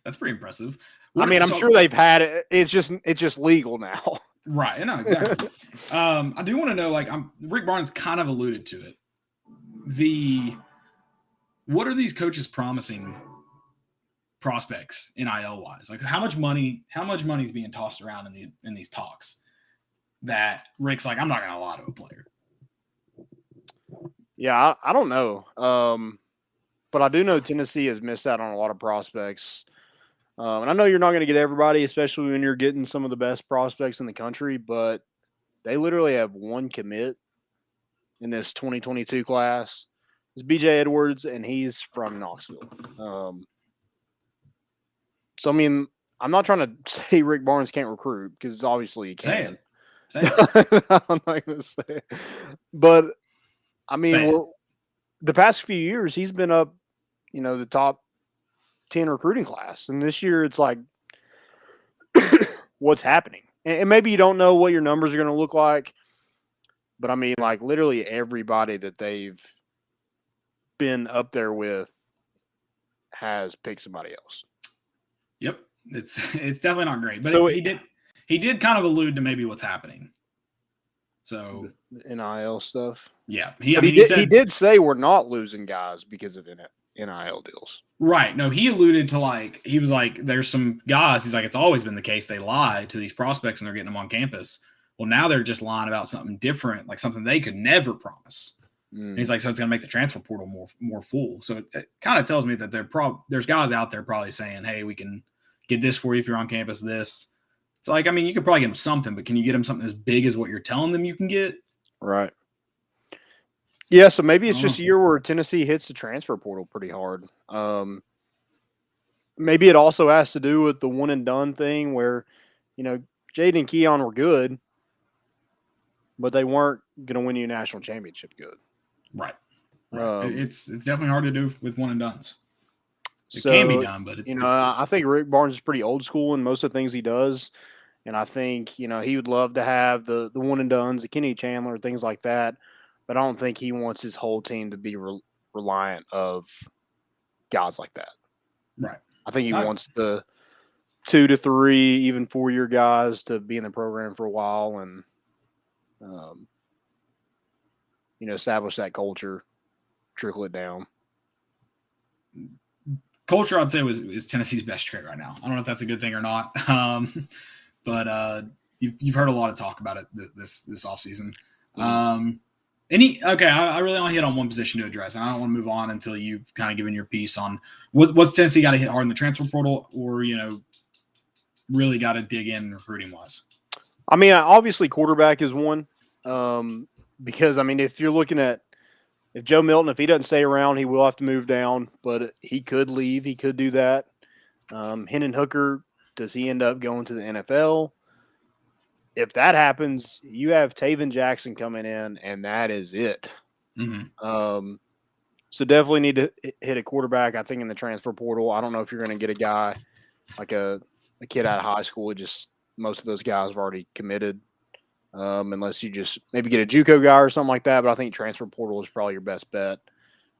That's pretty impressive. I'm sure they've had it. It's just legal now. Right. No, exactly. I do want to know, like, Rick Barnes kind of alluded to it. What are these coaches promising prospects NIL wise? Like, how much money is being tossed around in these talks that Rick's like, I'm not going to lie to a player? Yeah, I don't know. But I do know Tennessee has missed out on a lot of prospects. And I know you're not going to get everybody, especially when you're getting some of the best prospects in the country, but they literally have one commit in this 2022 class. It's BJ Edwards, and he's from Knoxville. So, I mean, I'm not trying to say Rick Barnes can't recruit, because obviously he can. Say it. I'm not going to say it. But, I mean, the past few years, he's been up, the top 10 recruiting class. And this year, it's like, what's happening? And maybe you don't know what your numbers are going to look like. But, I mean, like, literally everybody that they've been up there with has picked somebody else. Yep. It's definitely not great. But so he did kind of allude to maybe what's happening. So the NIL stuff. Yeah. He did say we're not losing guys because of NIL deals. Right. No, he alluded to he was like, there's some guys, he's like, it's always been the case. They lie to these prospects when they're getting them on campus. Well, now they're just lying about something different, like something they could never promise. And he's like, so it's going to make the transfer portal more full. So it kind of tells me that there's guys out there probably saying, hey, we can get this for you if you're on campus, this. It's like, I mean, you could probably get them something, but can you get them something as big as what you're telling them you can get? Right. Yeah, so maybe it's just a year where Tennessee hits the transfer portal pretty hard. Maybe it also has to do with the one and done thing where, Jaden and Keon were good, but they weren't going to win you a national championship good. Right. It's definitely hard to do with one and dones. It So, can be done, but it's I think Rick Barnes is pretty old school in most of the things he does. And I think, he would love to have the one and dones, the Kenny Chandler, things like that. But I don't think he wants his whole team to be reliant of guys like that. Right. I think he wants the 2 to 3, even 4-year guys to be in the program for a while and, establish that culture, trickle it down. Culture, I'd say, is Tennessee's best trait right now. I don't know if that's a good thing or not, but you've heard a lot of talk about it this offseason. I really only hit on one position to address, and I don't want to move on until you've kind of given your piece on what's Tennessee got to hit hard in the transfer portal, or really got to dig in recruiting wise. I mean, obviously quarterback is one, because if you're looking at if Joe Milton, if he doesn't stay around, he will have to move down, but he could leave. He could do that. Hendon Hooker, does he end up going to the NFL? If that happens, you have Taven Jackson coming in, and that is it. Mm-hmm. So definitely need to hit a quarterback, I think, in the transfer portal. I don't know if you're going to get a guy like a kid out of high school. Most of those guys have already committed, unless you just maybe get a JUCO guy or something like that. But I think transfer portal is probably your best bet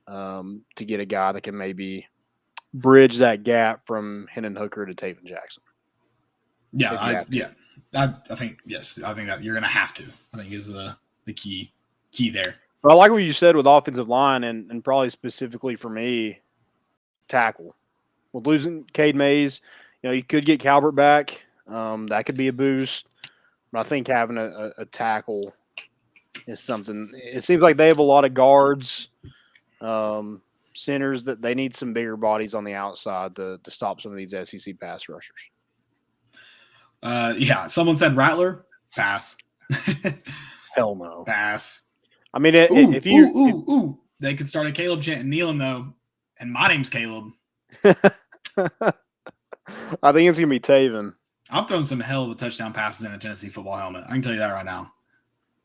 to get a guy that can maybe bridge that gap from Hendon Hooker to Taven Jackson. I think yes. I think that you're going to have to. I think is the key there. But I like what you said with offensive line, and probably specifically for me, tackle. With losing Cade Mays, you could get Calvert back. That could be a boost. But I think having a tackle is something. It seems like they have a lot of guards, centers, that they need some bigger bodies on the outside to stop some of these SEC pass rushers. Someone said Rattler. Pass. Hell no. Pass. I mean, if they could start a Caleb chanting kneeling though, and my name's Caleb. I think it's gonna be Taven. I've thrown some hell of a touchdown passes in a Tennessee football helmet. I can tell you that right now.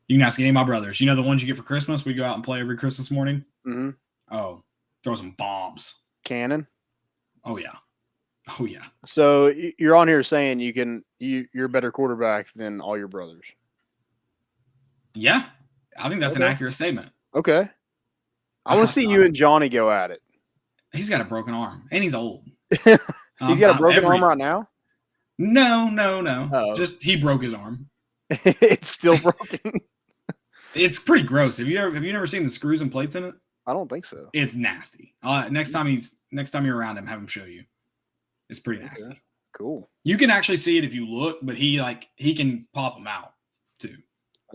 You can ask any of my brothers. The ones you get for Christmas? We go out and play every Christmas morning. Mm-hmm. Oh, throw some bombs. Cannon. Oh yeah. So you're on here saying you're a better quarterback than all your brothers. Yeah, I think that's an accurate statement. Okay. I want to see you and Johnny go at it. He's got a broken arm, and he's old. He's got a broken arm right now? No. Oh. Just he broke his arm. It's still broken. It's pretty gross. Have you never seen the screws and plates in it? I don't think so. It's nasty. Next time you're around him, have him show you. It's pretty nasty. Okay. Cool. You can actually see it if you look, but he can pop them out too.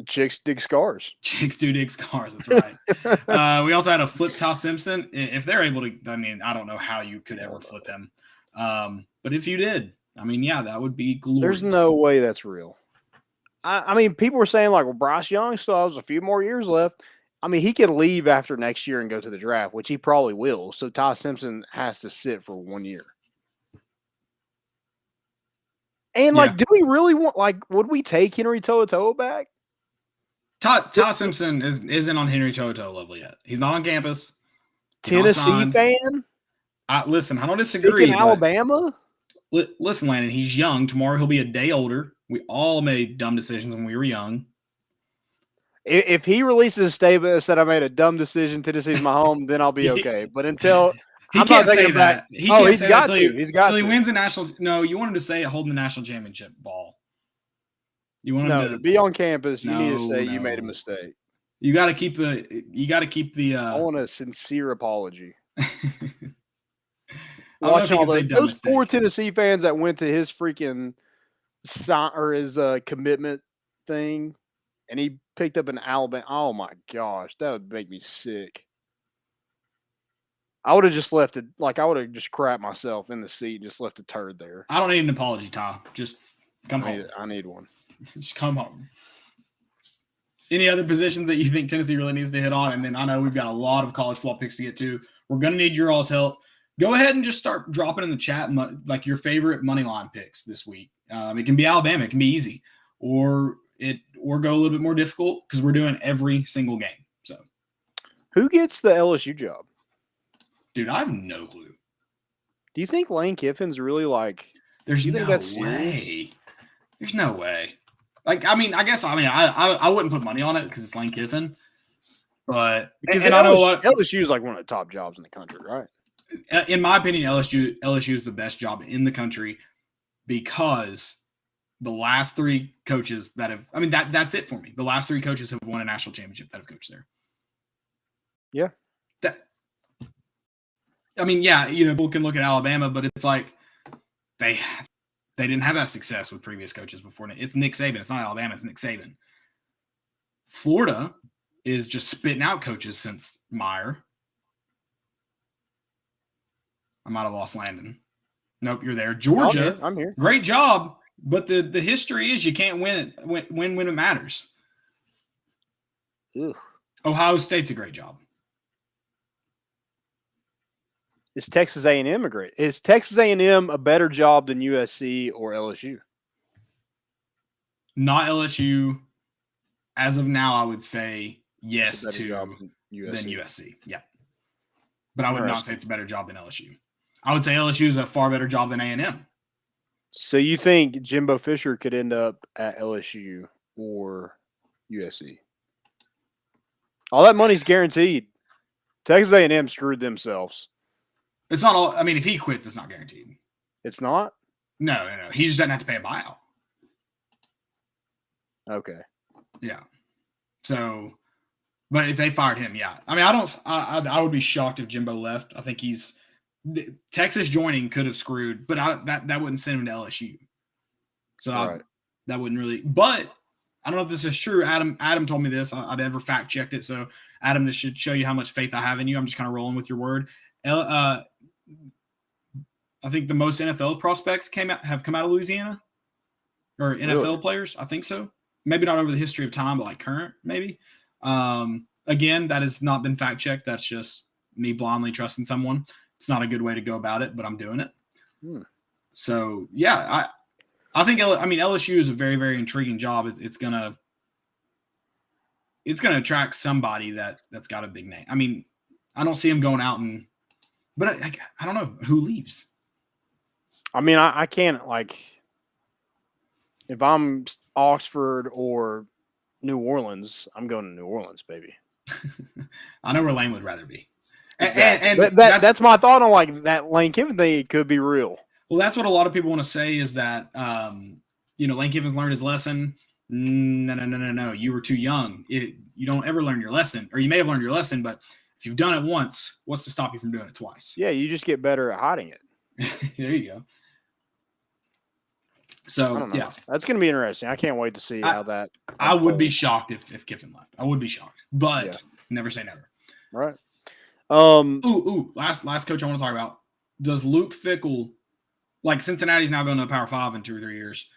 Chicks dig scars. Chicks do dig scars. That's right. We also had a flip Ty Simpson. If they're able to, I don't know how you could ever flip him. But if you did, that would be glorious. There's no way that's real. People were saying Bryce Young still has a few more years left. He could leave after next year and go to the draft, which he probably will. So Ty Simpson has to sit for 1 year. And do we really want? Would we take Henry To'oTo'o back? Ty Simpson isn't on Henry To'oTo'o level yet. He's not on campus. Tennessee fan. Listen, I don't disagree. In Alabama. Listen, Landon, he's young. Tomorrow he'll be a day older. We all made dumb decisions when we were young. If he releases a statement that said I made a dumb decision, Tennessee's my home, then I'll be okay. But until he can't say that. He's got to. Until he wins the national. No, you want him to say it holding the national championship ball. You want him to be on campus. You need to say you made a mistake. You got to keep the. I want a sincere apology. Watch all those poor Tennessee fans that went to his freaking sign or his commitment thing, and he picked up an Alabama. Oh my gosh, that would make me sick. I would have just left it. I would have just crapped myself in the seat and just left a turd there. I don't need an apology, Ty. Just Come home. I need one. Just come home. Any other positions that you think Tennessee really needs to hit on? And then I know we've got a lot of college football picks to get to. We're going to need your all's help. Go ahead and just start dropping in the chat like your favorite money line picks this week. It can be Alabama. It can be easy. Or go a little bit more difficult because we're doing every single game. So, who gets the LSU job? Dude, I have no clue. Do you think Lane Kiffin's really like? There's no way. There's no way. Like, I wouldn't put money on it because it's Lane Kiffin. But because I know a lot. LSU is like one of the top jobs in the country, right? In my opinion, LSU is the best job in the country because the last three coaches that have, that's it for me. The last three coaches have won a national championship that have coached there. Yeah. People can look at Alabama, but it's like they didn't have that success with previous coaches before. It's Nick Saban. It's not Alabama. It's Nick Saban. Florida is just spitting out coaches since Meyer. I might have lost Landon. Nope, you're there. Georgia, I'm here. Great job, but the history is you can't win it when it matters. Ugh. Ohio State's a great job. Is Texas A&M a great? Is Texas A&M a better job than USC or LSU? Not LSU. As of now, I would say yes to than USC. Yeah, but I would not say it's a better job than LSU. I would say LSU is a far better job than A&M. So you think Jimbo Fisher could end up at LSU or USC? All that money's guaranteed. Texas A&M screwed themselves. It's not all. If he quits, it's not guaranteed. It's not? No. He just doesn't have to pay a buyout. Okay. Yeah. So, but if they fired him, yeah. I would be shocked if Jimbo left. I think Texas joining could have screwed, but that wouldn't send him to LSU. So that wouldn't really. But I don't know if this is true. Adam told me this. I'd never fact checked it. So Adam, this should show you how much faith I have in you. I'm just kind of rolling with your word. I think the most NFL prospects have come out of Louisiana, or NFL players. I think so. Maybe not over the history of time, but like current, maybe. Again, that has not been fact checked. That's just me blindly trusting someone. It's not a good way to go about it, but I'm doing it. So yeah, I think LSU is a very, very intriguing job. It's gonna attract somebody that's got a big name. I don't see him going out but I don't know who leaves. I can't, if I'm Oxford or New Orleans, I'm going to New Orleans, baby. I know where Lane would rather be. Exactly. And that's my thought on that Lane Kiffin thing. It could be real. Well, that's what a lot of people want to say is that, Lane Kiffin's learned his lesson. No. You were too young. You don't ever learn your lesson, or you may have learned your lesson, but if you've done it once, what's to stop you from doing it twice? Yeah, you just get better at hiding it. There you go. So, yeah. That's going to be interesting. I can't wait to see how that. I would be shocked if Kiffin left. I would be shocked, but never say never. Right. Last coach I want to talk about. Does Luke Fickell, Cincinnati's now going to Power 5 in 2 or 3 years,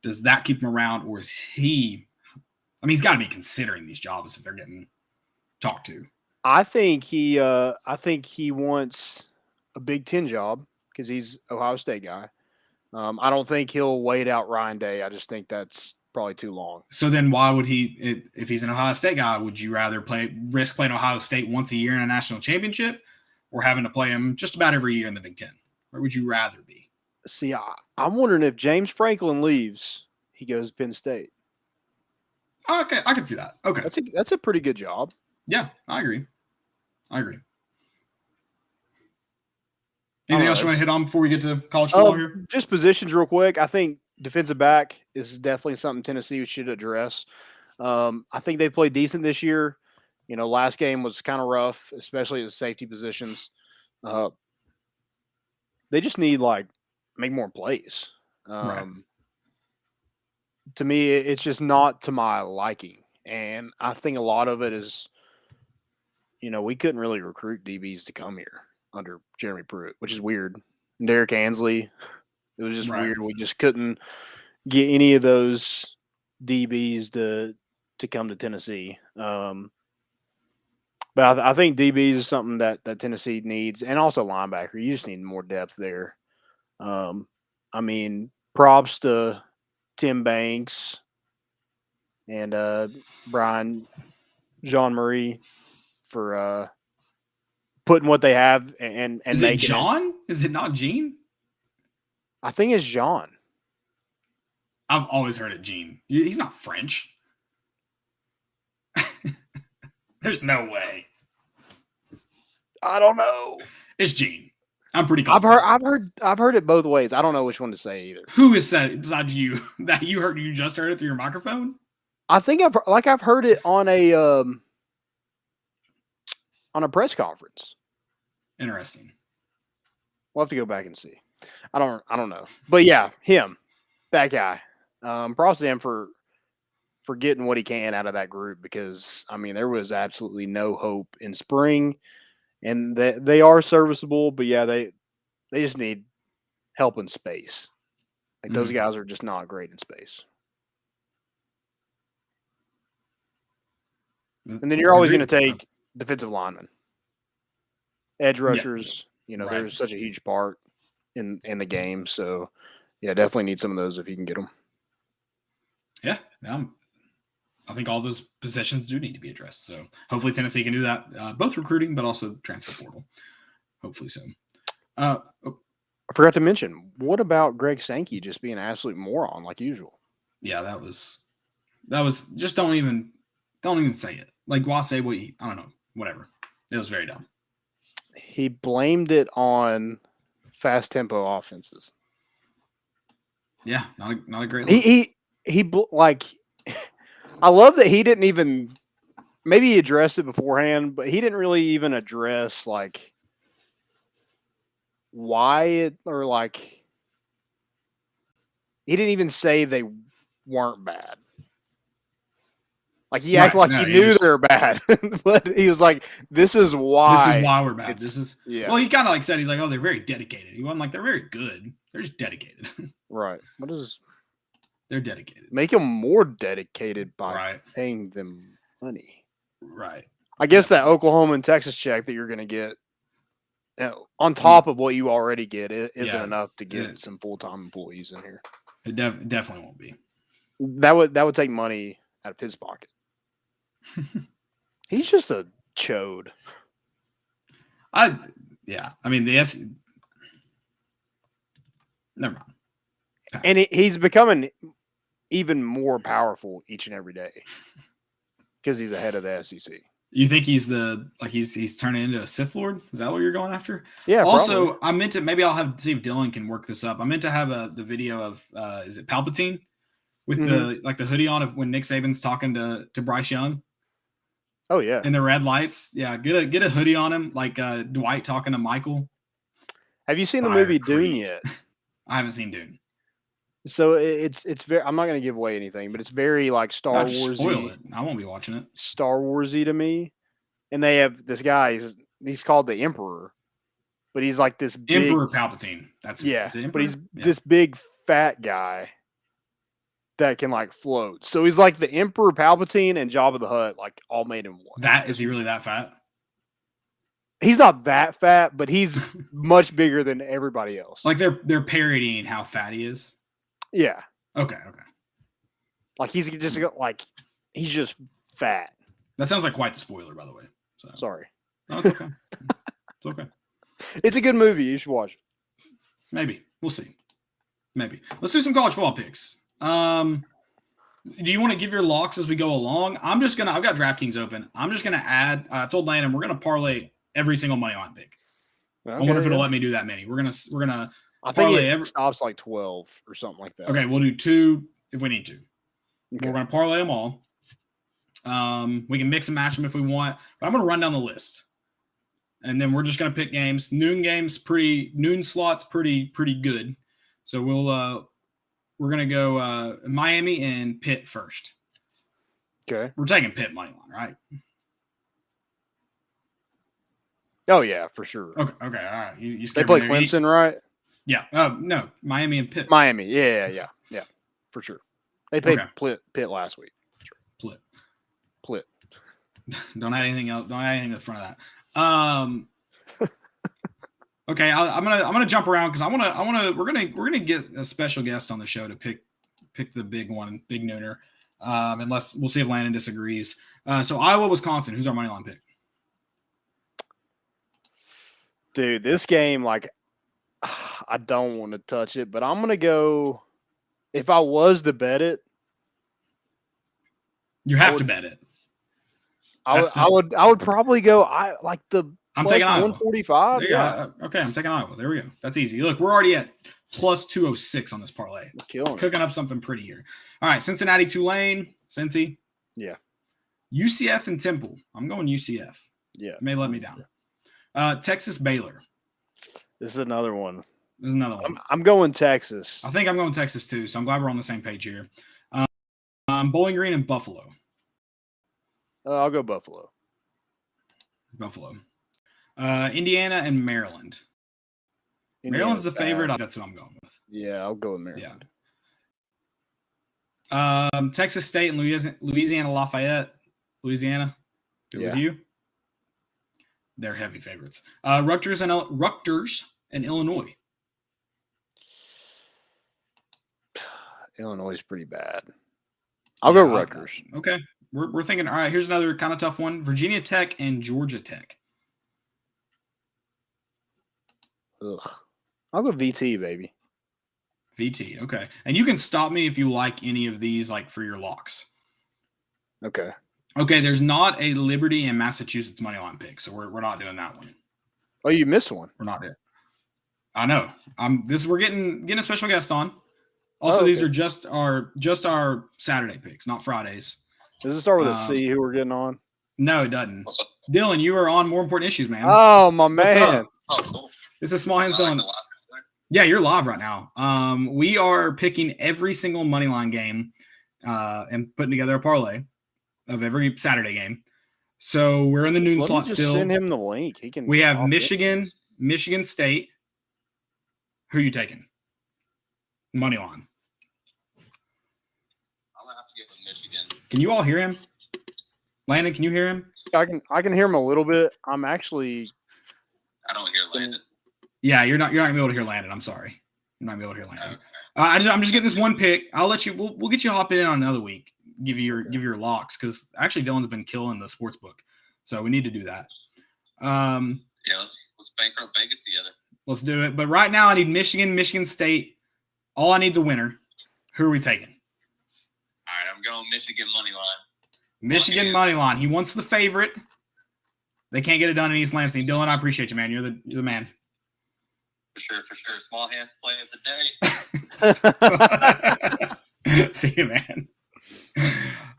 does that keep him around, or is he – he's got to be considering these jobs if they're getting talked to. I think he wants a Big Ten job because he's Ohio State guy. I don't think he'll wait out Ryan Day. I just think that's probably too long. So then why would he, if he's an Ohio State guy, would you rather risk playing Ohio State once a year in a national championship or having to play him just about every year in the Big Ten? Where would you rather be? See, I'm wondering if James Franklin leaves, he goes to Penn State. Okay, I can see that. Okay. That's a pretty good job. Yeah, I agree. Anything else you want to hit on before we get to college football here? Just positions real quick. I think defensive back is definitely something Tennessee should address. I think they played decent this year. Last game was kind of rough, especially the safety positions. They just need make more plays. Right. To me, it's just not to my liking. And I think a lot of it is, we couldn't really recruit DBs to come here under Jeremy Pruitt, which is weird. Derek Ansley, it was just weird. We just couldn't get any of those DBs to come to Tennessee. But I think DBs is something that Tennessee needs, and also linebacker. You just need more depth there. I mean, props to Tim Banks and Brian Jean-Marie for putting what they have and is it making John? Is it not Gene? I think it's Jean. I've always heard it Gene. He's not French. There's no way. I don't know. It's Gene. I'm pretty confident. I've heard it both ways. I don't know which one to say either. Who has said it besides you that you just heard it through your microphone? I think I've heard it on a press conference. Interesting. We'll have to go back and see. I don't know. But yeah, him. That guy. Props to him for getting what he can out of that group, because I mean there was absolutely no hope in spring, and they are serviceable, but yeah, they just need help in space. Like those guys are just not great in space. And then you're always going to take defensive linemen, edge rushers. You know, they're such a huge part in the game. So yeah, definitely need some of those if you can get them. Yeah, I think all those positions do need to be addressed. So hopefully Tennessee can do that, both recruiting, but also transfer portal. Hopefully so. I forgot to mention, what about Greg Sankey just being an absolute moron like usual? Yeah, that was just don't even say it. Like, why say what I don't know, whatever. It was very dumb. He blamed it on fast tempo offenses. Yeah, not a great look. He like I love that he didn't even, maybe he addressed it beforehand, but he didn't really even address like why it, or like he didn't even say they weren't bad. Like he acted like he knew they were bad, but he was like, "This is why. This is why we're bad. This is Well, he kind of like said he's like, oh, they're very dedicated. He wasn't like they're very good. They're just dedicated. Right. What is? They're dedicated. Make them more dedicated by paying them money. Right. I guess that Oklahoma and Texas check that you're going to get, on top of what you already get, isn't enough to get some full-time employees in here. It definitely won't be. That would take money out of his pocket. He's just a chode. I mean never mind. Pass. And he's becoming even more powerful each and every day because he's ahead of the SEC. You think he's he's turning into a Sith Lord? Is that what you're going after? Yeah. Also, probably. I meant to, maybe I'll see if Dylan can work this up. I meant to have the video of is it Palpatine with the hoodie on of when Nick Saban's talking to Bryce Young. Oh yeah. And the red lights. Yeah, get a hoodie on him like Dwight talking to Michael. Have you seen the movie Dune yet? I haven't seen Dune. So it's very. I'm not going to give away anything, but it's very like Star Warsy. Spoil it. I won't be watching it. Star Warsy to me, and they have this guy. He's called the Emperor, but he's like this big, Emperor Palpatine. That's but he's this big fat guy that can like float. So he's like the Emperor Palpatine and Jabba the Hutt, like all made in one. Is he really that fat? He's not that fat, but he's much bigger than everybody else. Like they're parodying how fat he is. Yeah. Okay. Like he's just fat. That sounds like quite the spoiler, by the way. So. Sorry. No, it's okay. It's okay. It's a good movie. You should watch it. Maybe. We'll see. Maybe. Let's do some college football picks. Do you want to give your locks as we go along? I've got DraftKings open. I'm just gonna add. I told Landon we're gonna parlay every single money line pick. Okay, I wonder if it'll let me do that many. We're gonna. I think it stops like 12 or something like that. Okay, we'll do 2 if we need to. Okay. We're gonna parlay them all. We can mix and match them if we want, but I'm gonna run down the list, and then we're just gonna pick games. Noon slots pretty good. So we're gonna go Miami and Pitt first. Okay. We're taking Pitt money line, right? Oh yeah, for sure. Okay, all right. You they play Clemson, right? Yeah. No, Miami and Pitt. Miami. Yeah. for sure. They paid Okay. Pitt last week. Plit. Don't add anything else. Don't add anything to the front of that. Okay, I'm gonna jump around because we're gonna get a special guest on the show to pick the big one, big nooner. Unless we'll see if Landon disagrees. So Iowa, Wisconsin. Who's our money line pick? Dude, this game, like, I don't want to touch it, but I'm gonna go. If I was to bet it, You have to bet it. I would probably go. I'm taking Iowa. 145. Yeah. Okay, I'm taking Iowa. There we go. That's easy. Look, we're already at plus 206 on this parlay. Cooking up something pretty here. All right, Cincinnati, Tulane, Cincy. Yeah. UCF and Temple. I'm going UCF. Yeah. May let me down. Texas, Baylor. This is another one. There's another one. I'm going Texas. I think I'm going Texas too, so I'm glad we're on the same page here. Bowling Green and Buffalo. I'll go Buffalo. Indiana and Maryland. Maryland's the favorite. That's who I'm going with. Yeah, I'll go with Maryland. Yeah. Texas State and Louisiana Lafayette. Louisiana. Good with you? They're heavy favorites. Rutgers and Illinois. Illinois is pretty bad. I'll go Rutgers. Okay. We're thinking, all right, here's another kind of tough one. Virginia Tech and Georgia Tech. Ugh. I'll go VT, baby. VT, okay. And you can stop me if you like any of these, like, for your locks. Okay. Okay, there's not a Liberty and Massachusetts money line pick, so we're not doing that one. Oh, you missed one. We're not doing. I know. We're getting a special guest on. Also, these are just our Saturday picks, not Fridays. Does it start with a C who we're getting on? No, it doesn't. Dylan, you are on More Important Issues, man. Oh, my man. This is Small Hands Dylan. Yeah, you're live right now. We are picking every single money line game and putting together a parlay of every Saturday game. So we're in the noon slot still. Send him the link. We have Michigan State. Who are you taking? Money line. I'm gonna have to get with Michigan. Can you all hear him? Landon, can you hear him? I can hear him a little bit. I don't hear Landon. Yeah, you're not gonna be able to hear Landon. I'm sorry. You're not gonna be able to hear Landon. Okay. I'm just getting this one pick. I'll let you. We'll get you hop in on another week. Give you your locks because actually Dylan's been killing the sports book, so we need to do that. Let's bankrupt Vegas together. Let's do it. But right now I need Michigan State. All I need is a winner. Who are we taking? All right, I'm going Michigan money line. Michigan money line. He wants the favorite. They can't get it done in East Lansing. Dylan, I appreciate you, man. You're the man. For sure. Small hands play of the day. See you, man.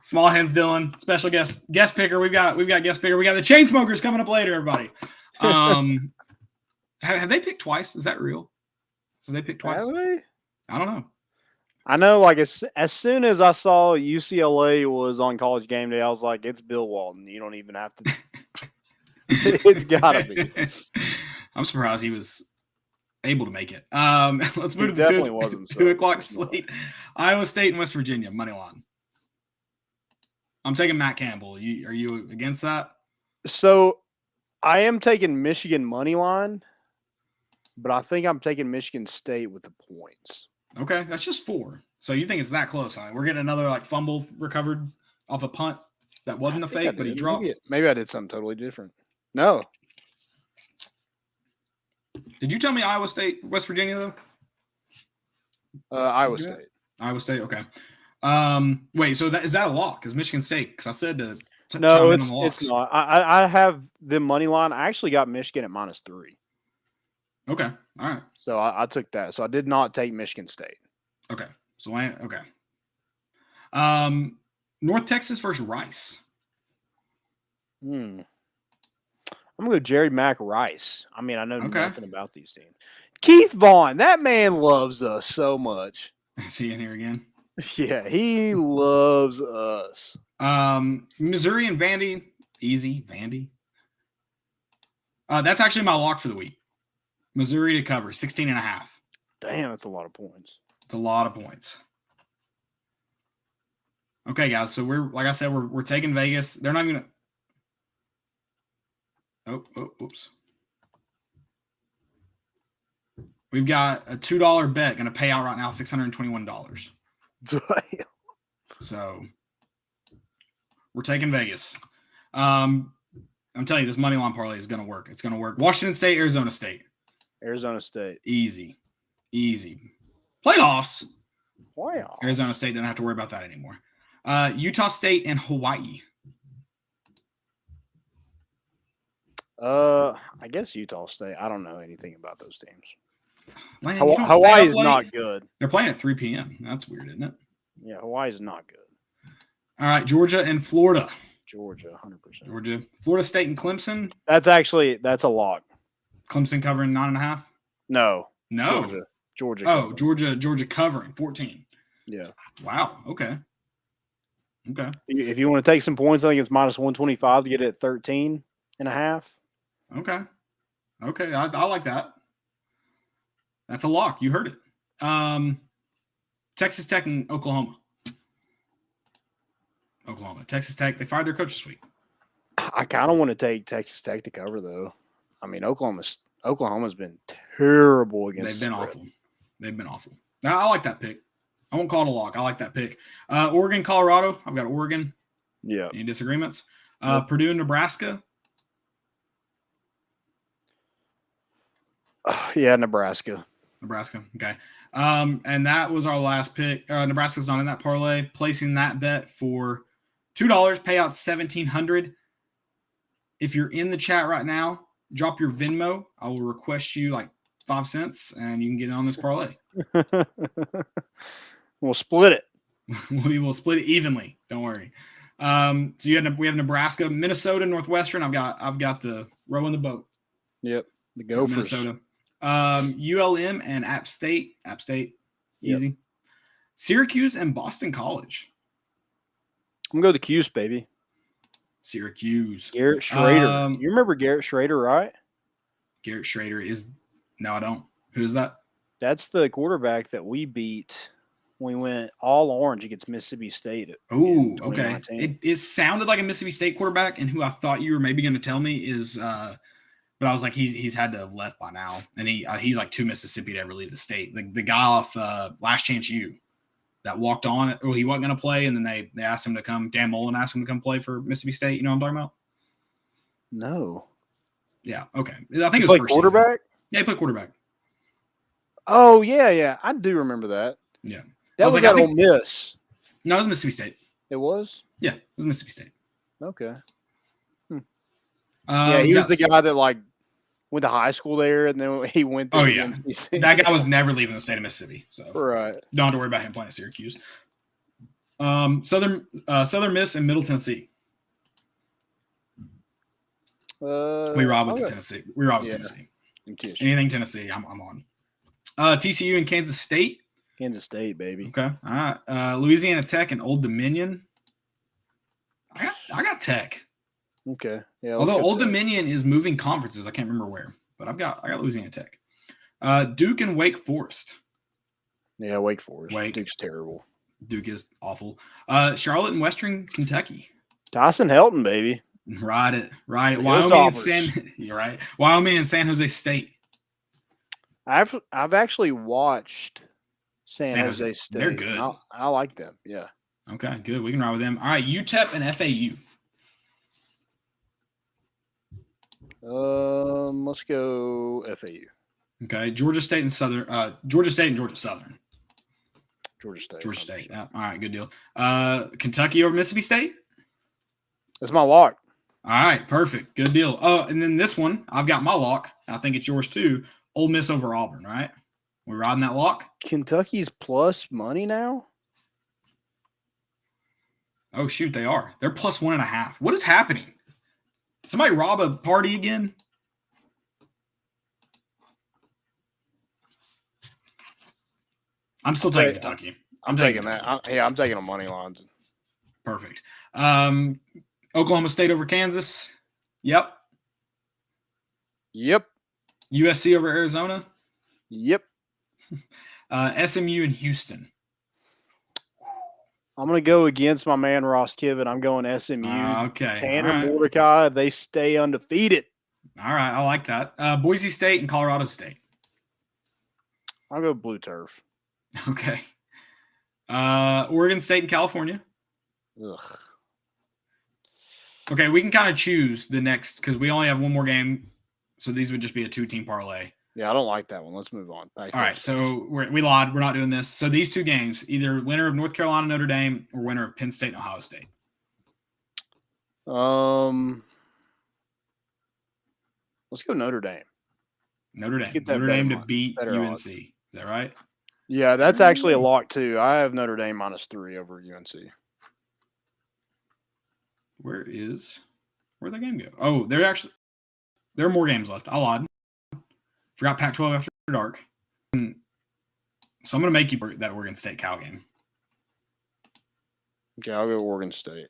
Small hands, Dylan. Special guest picker. We've got guest picker. We got the Chainsmokers coming up later, everybody. Have they picked twice? Is that real? Have they picked twice? Have they? I don't know. I know, like, as soon as I saw UCLA was on College Game Day, I was like, it's Bill Walton. You don't even have to. It's got to be. I'm surprised he was able to make it. Let's move to the definitely wasn't 2 o'clock slate. Iowa State and West Virginia, money line. I'm taking Matt Campbell. Are you against that? So I am taking Michigan money line, but I think I'm taking Michigan State with the points. Okay, that's just 4. So you think it's that close? Huh? We're getting another fumble recovered off a punt that wasn't a fake, but he dropped. Maybe I did something totally different. No. Did you tell me Iowa State, West Virginia though? Iowa State. Iowa State. Okay. Wait. So is that a lock? Is Michigan State? Because I said to. No, it's not. I have the money line. I actually got Michigan at -3. Okay. All right. So I took that. So I did not take Michigan State. Okay. So okay. North Texas versus Rice. I'm gonna go Jerry Mack Rice. I mean, I know nothing about these teams. Keith Vaughn, that man loves us so much. Is he in here again? Yeah, he loves us. Missouri and Vandy. Easy, Vandy. That's actually my lock for the week. Missouri to cover 16.5. Damn, that's a lot of points. It's a lot of points. Okay, guys. So like I said, we're taking Vegas. They're not gonna. Oops. We've got a $2 bet going to pay out right now $621. So we're taking Vegas. I'm telling you, this money line parlay is going to work. It's going to work. Washington State, Arizona State. Arizona State. Easy. Playoffs. Wow. Arizona State doesn't have to worry about that anymore. Utah State and Hawaii. I guess Utah State. I don't know anything about those teams. Man, Hawaii is not good. They're playing at 3 p.m. That's weird, isn't it? Yeah, Hawaii is not good. All right, Georgia and Florida. Georgia, 100%. Georgia. Florida State and Clemson. That's a lock. Clemson covering 9.5? No. Georgia. Oh, Georgia covering 14. Yeah. Wow. Okay. If you want to take some points, I think it's minus 125 to get it at 13.5. Okay. I like that. That's a lock. You heard it. Texas Tech and Oklahoma. Texas Tech, they fired their coach this week. I kind of want to take Texas Tech to cover, though. I mean, Oklahoma's been terrible against. They've been awful. Now, I like that pick. I won't call it a lock. I like that pick. Oregon, Colorado. I've got Oregon. Yeah. Any disagreements? Purdue, Nebraska. Yeah, Nebraska. Okay. And that was our last pick. Nebraska's not in that parlay. Placing that bet for $2, payout $1,700. If you're in the chat right now, drop your Venmo. I will request you like 5 cents, and you can get on this parlay. We'll split it. We will split it evenly. Don't worry. So we have Nebraska, Minnesota, Northwestern. I've got the row in the boat. Yep, the Gophers. Minnesota. ULM and App State. Easy. Yep. Syracuse and Boston College. I'm going to go the Cuse, baby. Syracuse. Garrett Schrader. You remember Garrett Schrader, right? Garrett Schrader is – no, I don't. Who's that? That's the quarterback that we beat when we went all orange against Mississippi State. Oh, okay. It sounded like a Mississippi State quarterback, and who I thought you were maybe going to tell me is but I was like, he's had to have left by now, and he's like too Mississippi to ever leave the state. The guy off Last Chance U that walked on, he wasn't going to play, and then they asked him to come. Dan Mullen asked him to come play for Mississippi State. You know what I'm talking about? No. Yeah. Okay. I think it was first quarterback. Season. Yeah, he played quarterback. Oh yeah, I do remember that. Yeah, that was at Ole Miss. No, it was Mississippi State. It was. Yeah, it was Mississippi State. Okay. Yeah, he was the guy that like went to high school there, and then he went. Oh yeah, that guy was never leaving the state of Mississippi, so right. Don't have to worry about him playing at Syracuse. Southern Miss and Middle Tennessee. We rob with Tennessee. We rob with Tennessee. Anything Tennessee, I'm on. TCU and Kansas State. Kansas State, baby. Okay, all right. Louisiana Tech and Old Dominion. I got Tech. Okay. Yeah. Although Old Dominion is moving conferences, I can't remember where, but I got Louisiana Tech. Duke and Wake Forest. Yeah, Wake Forest. Duke's terrible. Duke is awful. Charlotte and Western Kentucky. Tyson Helton, baby. Ride it. You're right. Wyoming and San Jose State. I've actually watched San Jose State. They're good. I like them. Yeah. Okay, good. We can ride with them. All right, UTEP and FAU. Let's go FAU. Okay, Georgia State and Southern. Georgia State and Georgia Southern. Georgia State. Georgia State. Yeah. All right, good deal. Kentucky over Mississippi State. That's my lock. All right, perfect. Good deal. Oh, and then this one, I've got my lock. I think it's yours too. Ole Miss over Auburn, right? We're riding that lock? Kentucky's plus money now? Oh, shoot, they are. They're plus 1.5. What is happening? Did somebody rob a party again? I'm still taking Kentucky. I'm taking that. I'm taking a money line. Perfect. Oklahoma State over Kansas. Yep. USC over Arizona. Yep. SMU and Houston. I'm going to go against my man Ross Kiven. I'm going SMU. Okay. Tanner All right. Mordecai, they stay undefeated. All right. I like that. Boise State and Colorado State. I'll go Blue Turf. Okay. Oregon State and California. Ugh. Okay, we can kind of choose the next because we only have one more game. So these would just be a 2-team parlay. Yeah, I don't like that one. Let's move on. All right, so we lied. We're not doing this. So these two games, either winner of North Carolina, Notre Dame, or winner of Penn State and Ohio State. Let's go Notre Dame. Notre Dame to beat UNC. Odds. Is that right? Yeah, that's actually a lock too. I have Notre Dame -3 over UNC. Where'd that game go? Oh, there are more games left. I lied. Forgot Pac-12 after dark. So I'm going to make you that Oregon State Cal game. Okay, I'll go Oregon State.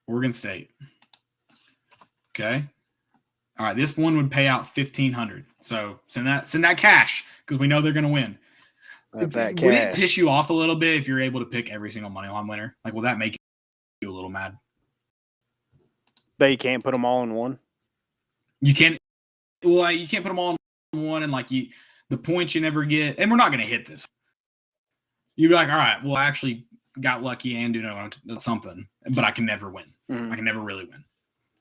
Oregon State. Okay. All right, this one would pay out $1,500. So send that cash because we know they're going to win. Would it piss you off a little bit if you're able to pick every single money line winner? Like, will that make you a little mad? They can't put them all in one. You can't. Well, you can't put them all in one, and the points you never get. And we're not going to hit this. You'd be like, all right, well, I actually got lucky and something, but I can never win. I can never really win.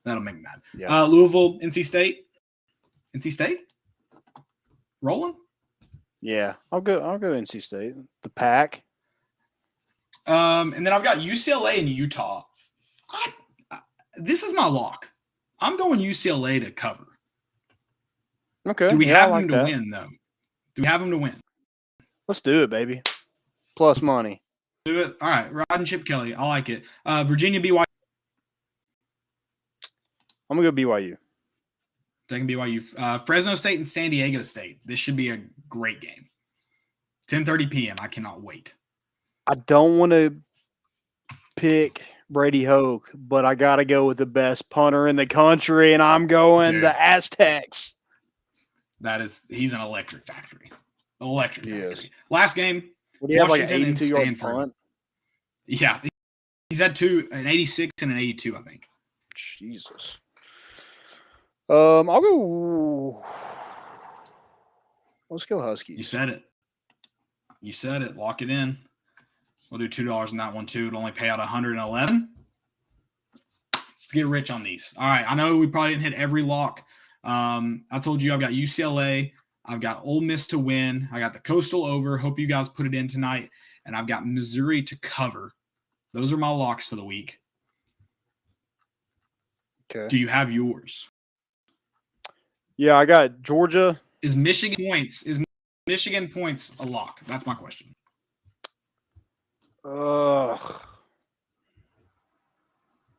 That'll make me mad. Yeah. Louisville, NC State. NC State? Rolling? Yeah, I'll go NC State. The Pack. And then I've got UCLA and Utah. This is my lock. I'm going UCLA to cover. Okay. Do we have them to win, though? Do we have them to win? Let's do it, baby. Plus money. Do it. All right. Rod and Chip Kelly. I like it. Virginia, BYU. I'm going to go BYU. Taking BYU. Fresno State and San Diego State. This should be a great game. 10:30 p.m. I cannot wait. I don't want to pick Brady Hoke, but I got to go with the best punter in the country, and I'm going the Aztecs. He's an electric factory. Factory. Last game, what do you Washington have, like an 82-yard punt? Yeah. He's had an 86 and an 82, I think. Jesus. I'll go. Let's go Huskies. You said it. Lock it in. We'll do $2 on that one too. It'll only pay out $111. Let's get rich on these. All right. I know we probably didn't hit every lock. I told you I've got UCLA. I've got Ole Miss to win. I got the Coastal over. Hope you guys put it in tonight. And I've got Missouri to cover. Those are my locks for the week. Okay. Do you have yours? Yeah, I got Georgia. Is Michigan points a lock? That's my question.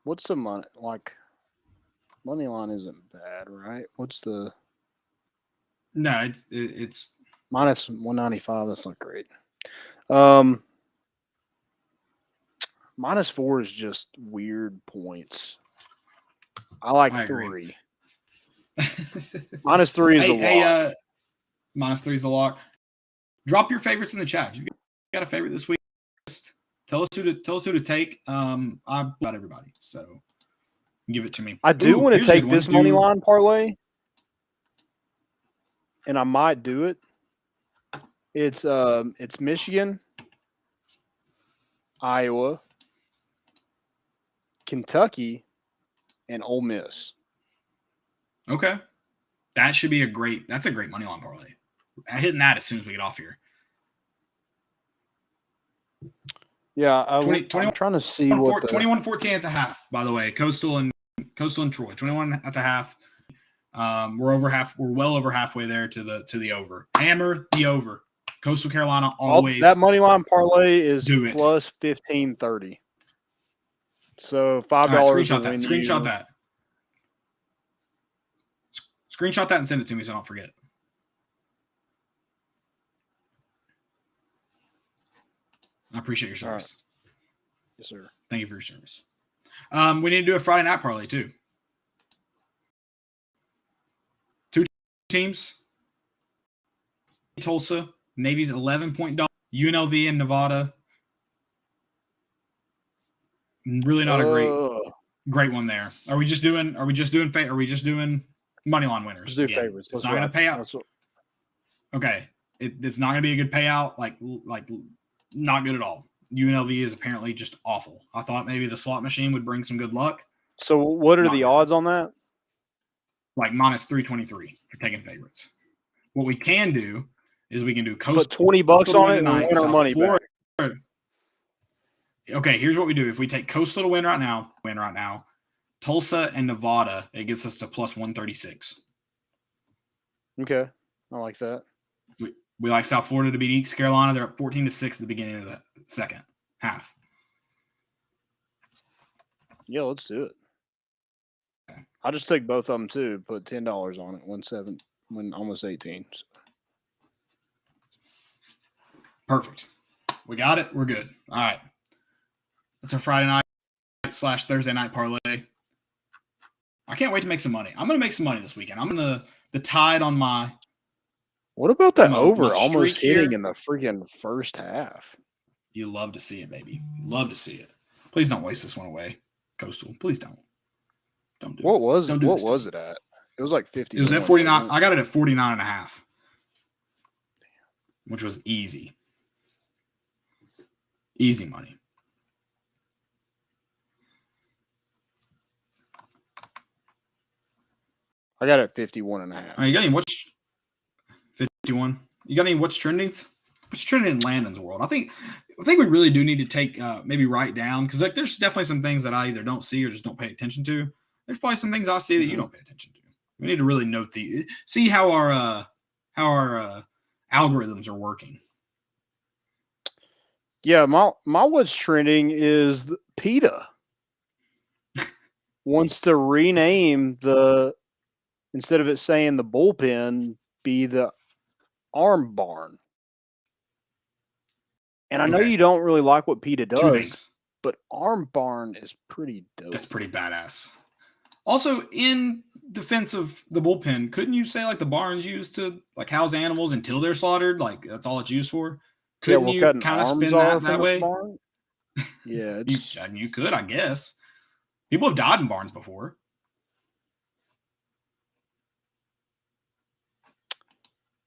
What's the money? Like, money line isn't bad, right? What's the? No, it's minus 195. That's not great. -4 is just weird points. I like 3. -3 is a lock. -3 is a lock. Drop your favorites in the chat. If you've got a favorite this week, tell us who to take. I've got everybody, so give it to me. I do want to take this money line parlay, and I might do it. It's Michigan, Iowa, Kentucky, and Ole Miss. Okay. That's a great money line parlay. I'm hitting that as soon as we get off here. Yeah, I'm trying to see what 21-14 at the half, by the way. Coastal and Troy. 21 at the half. We're well over halfway there to the over. Hammer the over. Coastal Carolina always. That money line parlay is plus 15.30. So $5. Right, screenshot that. Screenshot that and send it to me so I don't forget. I appreciate your service. Right. Yes, sir. Thank you for your service. We need to do a Friday night parlay too. 2 teams. Tulsa, Navy's 11-point dog. UNLV and Nevada. Really not a great one there. Are we just doing money line winners? Let's do again? favorites. It's not going to pay out. Okay, it's not going to be a good payout. Like not good at all. UNLV is apparently just awful. I thought maybe the slot machine would bring some good luck. So what are the odds on that? Like minus 323 for taking favorites. What we can do is we can do Coastal. Put $20 on it and win our money back. Okay, here's what we do. If we take Coastal to win right now, Tulsa and Nevada, it gets us to plus 136. Okay, I like that. We like South Florida to beat East Carolina. They're up 14-6 at the beginning of the second half. Yeah, let's do it. Okay. I just took both of them too. Put $10 on it. Win almost 18. So. Perfect. We got it. We're good. All right. That's our Friday night / Thursday night parlay. I can't wait to make some money. I'm going to make some money this weekend. I'm going to the Tide on my. What about that over almost hitting in the freaking first half? You love to see it, baby. Love to see it. Please don't waste this one away, Coastal. Please don't. Don't do it. What was it at? It was like 50. It was at 49. I got it at 49.5, which was easy. Easy money. I got it at 51.5. You got any what's 51? You got any what's trending? What's trending in Landon's world? I think we really do need to take maybe write down because like there's definitely some things that I either don't see or just don't pay attention to. There's probably some things I see that you don't pay attention to. We need to really note see how our algorithms are working. Yeah, my what's trending is PETA wants to rename instead of it saying the bullpen, be the arm barn. And I know you don't really like what PETA does, but arm barn is pretty dope. That's pretty badass. Also, in defense of the bullpen, couldn't you say like the barn's used to like house animals until they're slaughtered? Like that's all it's used for. Couldn't you kind of spin that way? Yeah, you could, I guess. People have died in barns before.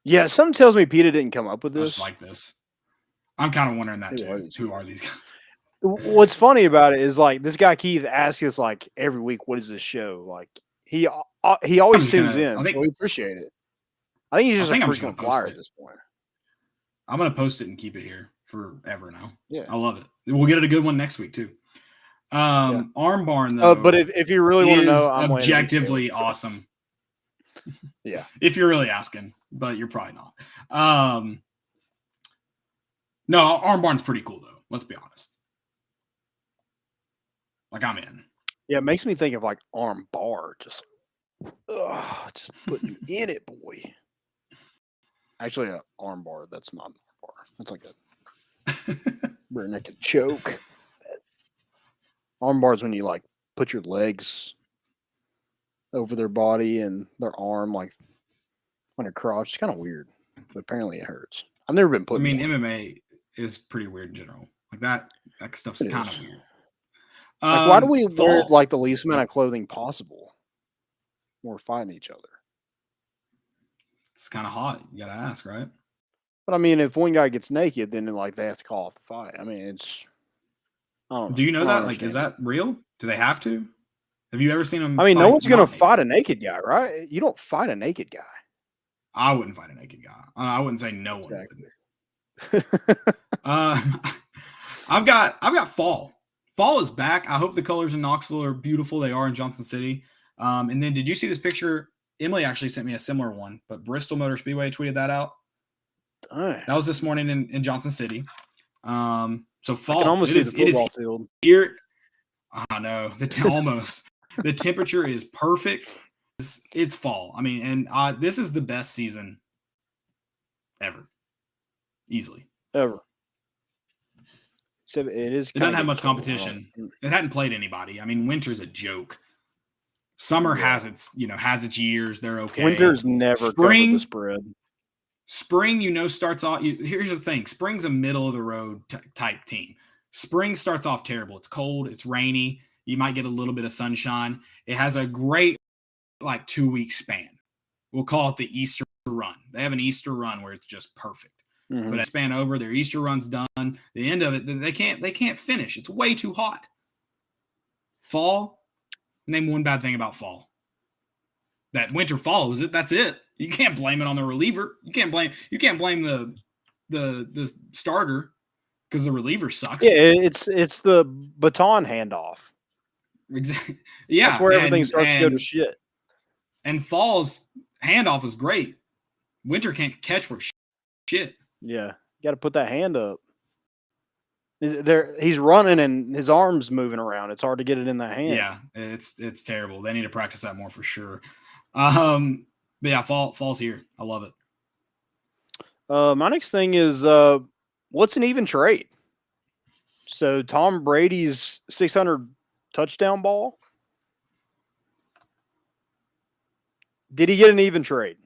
Yeah, something tells me PETA didn't come up with this. Just like this. I'm kind of wondering that too. Who are these guys? What's funny about it is like this guy Keith asks us like every week, "What is this show?" Like he always tunes in, so we appreciate it. I think he's just a freaking flyer at this point. I'm gonna post it and keep it here forever now. Yeah, I love it. We'll get it a good one next week too. Arm barn though. But if you really want to know, I'm objectively awesome. Yeah, if you're really asking, but you're probably not. No, arm barn's pretty cool though. Let's be honest. Like I'm in. Yeah, it makes me think of like arm bar, just put you in it, boy. Actually, an arm bar. That's not an arm bar. That's like a rear naked choke. Arm bar is when you like put your legs over their body and their arm like on your crotch. It's kind of weird, but apparently it hurts. I've never been put. I mean, MMA is pretty weird in general. Like that stuff's kind of weird. Like, why do we wear like the least amount of clothing possible when we're fighting each other? It's kind of hot. You gotta ask, right? But I mean, if one guy gets naked, then like they have to call off the fight. I mean, it's. I don't know. Do you know that? Like, is that real? Do they have to? Have you ever seen them? I mean, no one's gonna fight a naked guy, right? You don't fight a naked guy. I wouldn't fight a naked guy. I wouldn't say no one would. I've got fall. Fall is back. I hope the colors in Knoxville are beautiful. They are in Johnson City. And then did you see this picture? Emily actually sent me a similar one, but Bristol Motor Speedway tweeted that out. Dang. That was this morning in Johnson City. So fall. I can almost it see the football is field. Here. I know. Almost. The temperature is perfect. It's fall. I mean, and this is the best season ever. Easily. Ever. So it doesn't have much competition. It hadn't played anybody. I mean, winter's a joke. Summer has its years. They're okay. Winter's never covered the spread. Spring, starts off. Here's the thing: spring's a middle of the road type team. Spring starts off terrible. It's cold. It's rainy. You might get a little bit of sunshine. It has a great 2-week span. We'll call it the Easter run. They have an Easter run where it's just perfect. Mm-hmm. But a span over, their Easter run's done. The end of it, they can't finish. It's way too hot. Fall, name one bad thing about fall. That winter follows it. That's it. You can't blame it on the reliever. You can't blame the starter because the reliever sucks. Yeah, it's the baton handoff. Exactly. Yeah, that's where everything starts to go to shit. And fall's handoff is great. Winter can't catch for shit. Yeah, you got to put that hand up. He's running and his arm's moving around. It's hard to get it in that hand. Yeah, it's terrible. They need to practice that more for sure. But yeah, fall's here. I love it. My next thing is what's an even trade? So Tom Brady's 600 touchdown ball. Did he get an even trade?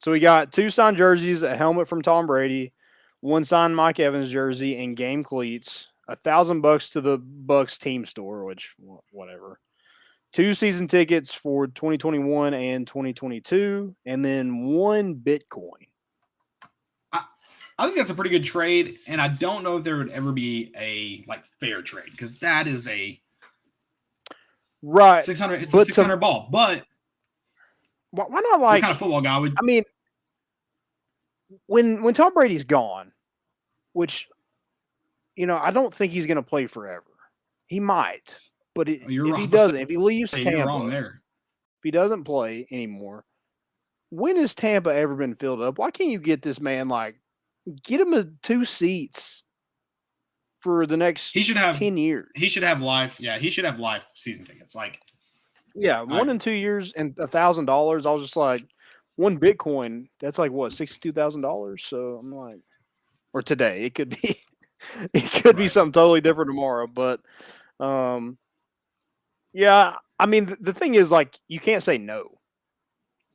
So we got 2 signed jerseys, a helmet from Tom Brady, 1 signed Mike Evans jersey, and game cleats. $1,000 to the Bucks team store, which whatever. 2 season tickets for 2021 and 2022, and then 1 Bitcoin. I think that's a pretty good trade, and I don't know if there would ever be a fair trade because that is a right 600. It's a 600 ball, but why not what kind of football guy would? I mean, when Tom Brady's gone, which I don't think he's going to play forever. He might, but if he doesn't, if he leaves Tampa, if he doesn't play anymore, when has Tampa ever been filled up? Why can't you get this man get him 2 seats for the next 10 years? He should have live. Yeah, he should have live season tickets. 1 and 2 years and $1,000. I was just 1 Bitcoin. That's what, $62,000. So I'm or today it could be, be something totally different tomorrow. But yeah, I mean the thing is you can't say no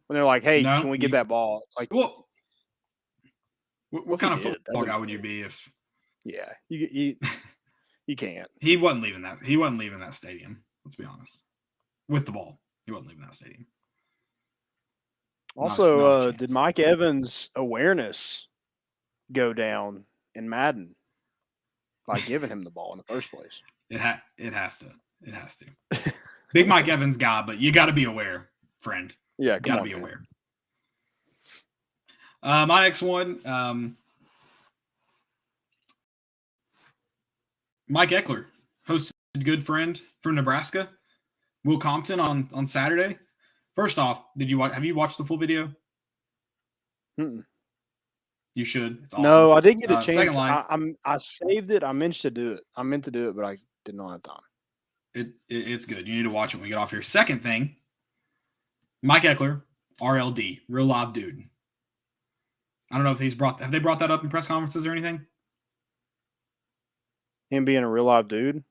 when they're hey, no, can we get that ball? Well, what kind of football guy would you be if? Yeah, you can't. He wasn't leaving that. He wasn't leaving that stadium. Let's be honest. With the ball, he wasn't leaving that stadium. Also, did Mike Evans' awareness go down in Madden by giving him the ball in the first place? It has to. It has to. Big Mike Evans guy, but you got to be aware, friend. Yeah, got to be aware. My next one, Mike Eckler hosted a good friend from Nebraska, Will Compton on Saturday. First off, have you watched the full video? Mm-mm. You should. It's awesome. No, I didn't get a chance. Second Life, I saved it. I meant to do it, but I did not have time. It's good. You need to watch it when we get off here. Second thing, Mike Eckler, RLD, real live dude. I don't know if have they brought that up in press conferences or anything? Him being a real live dude?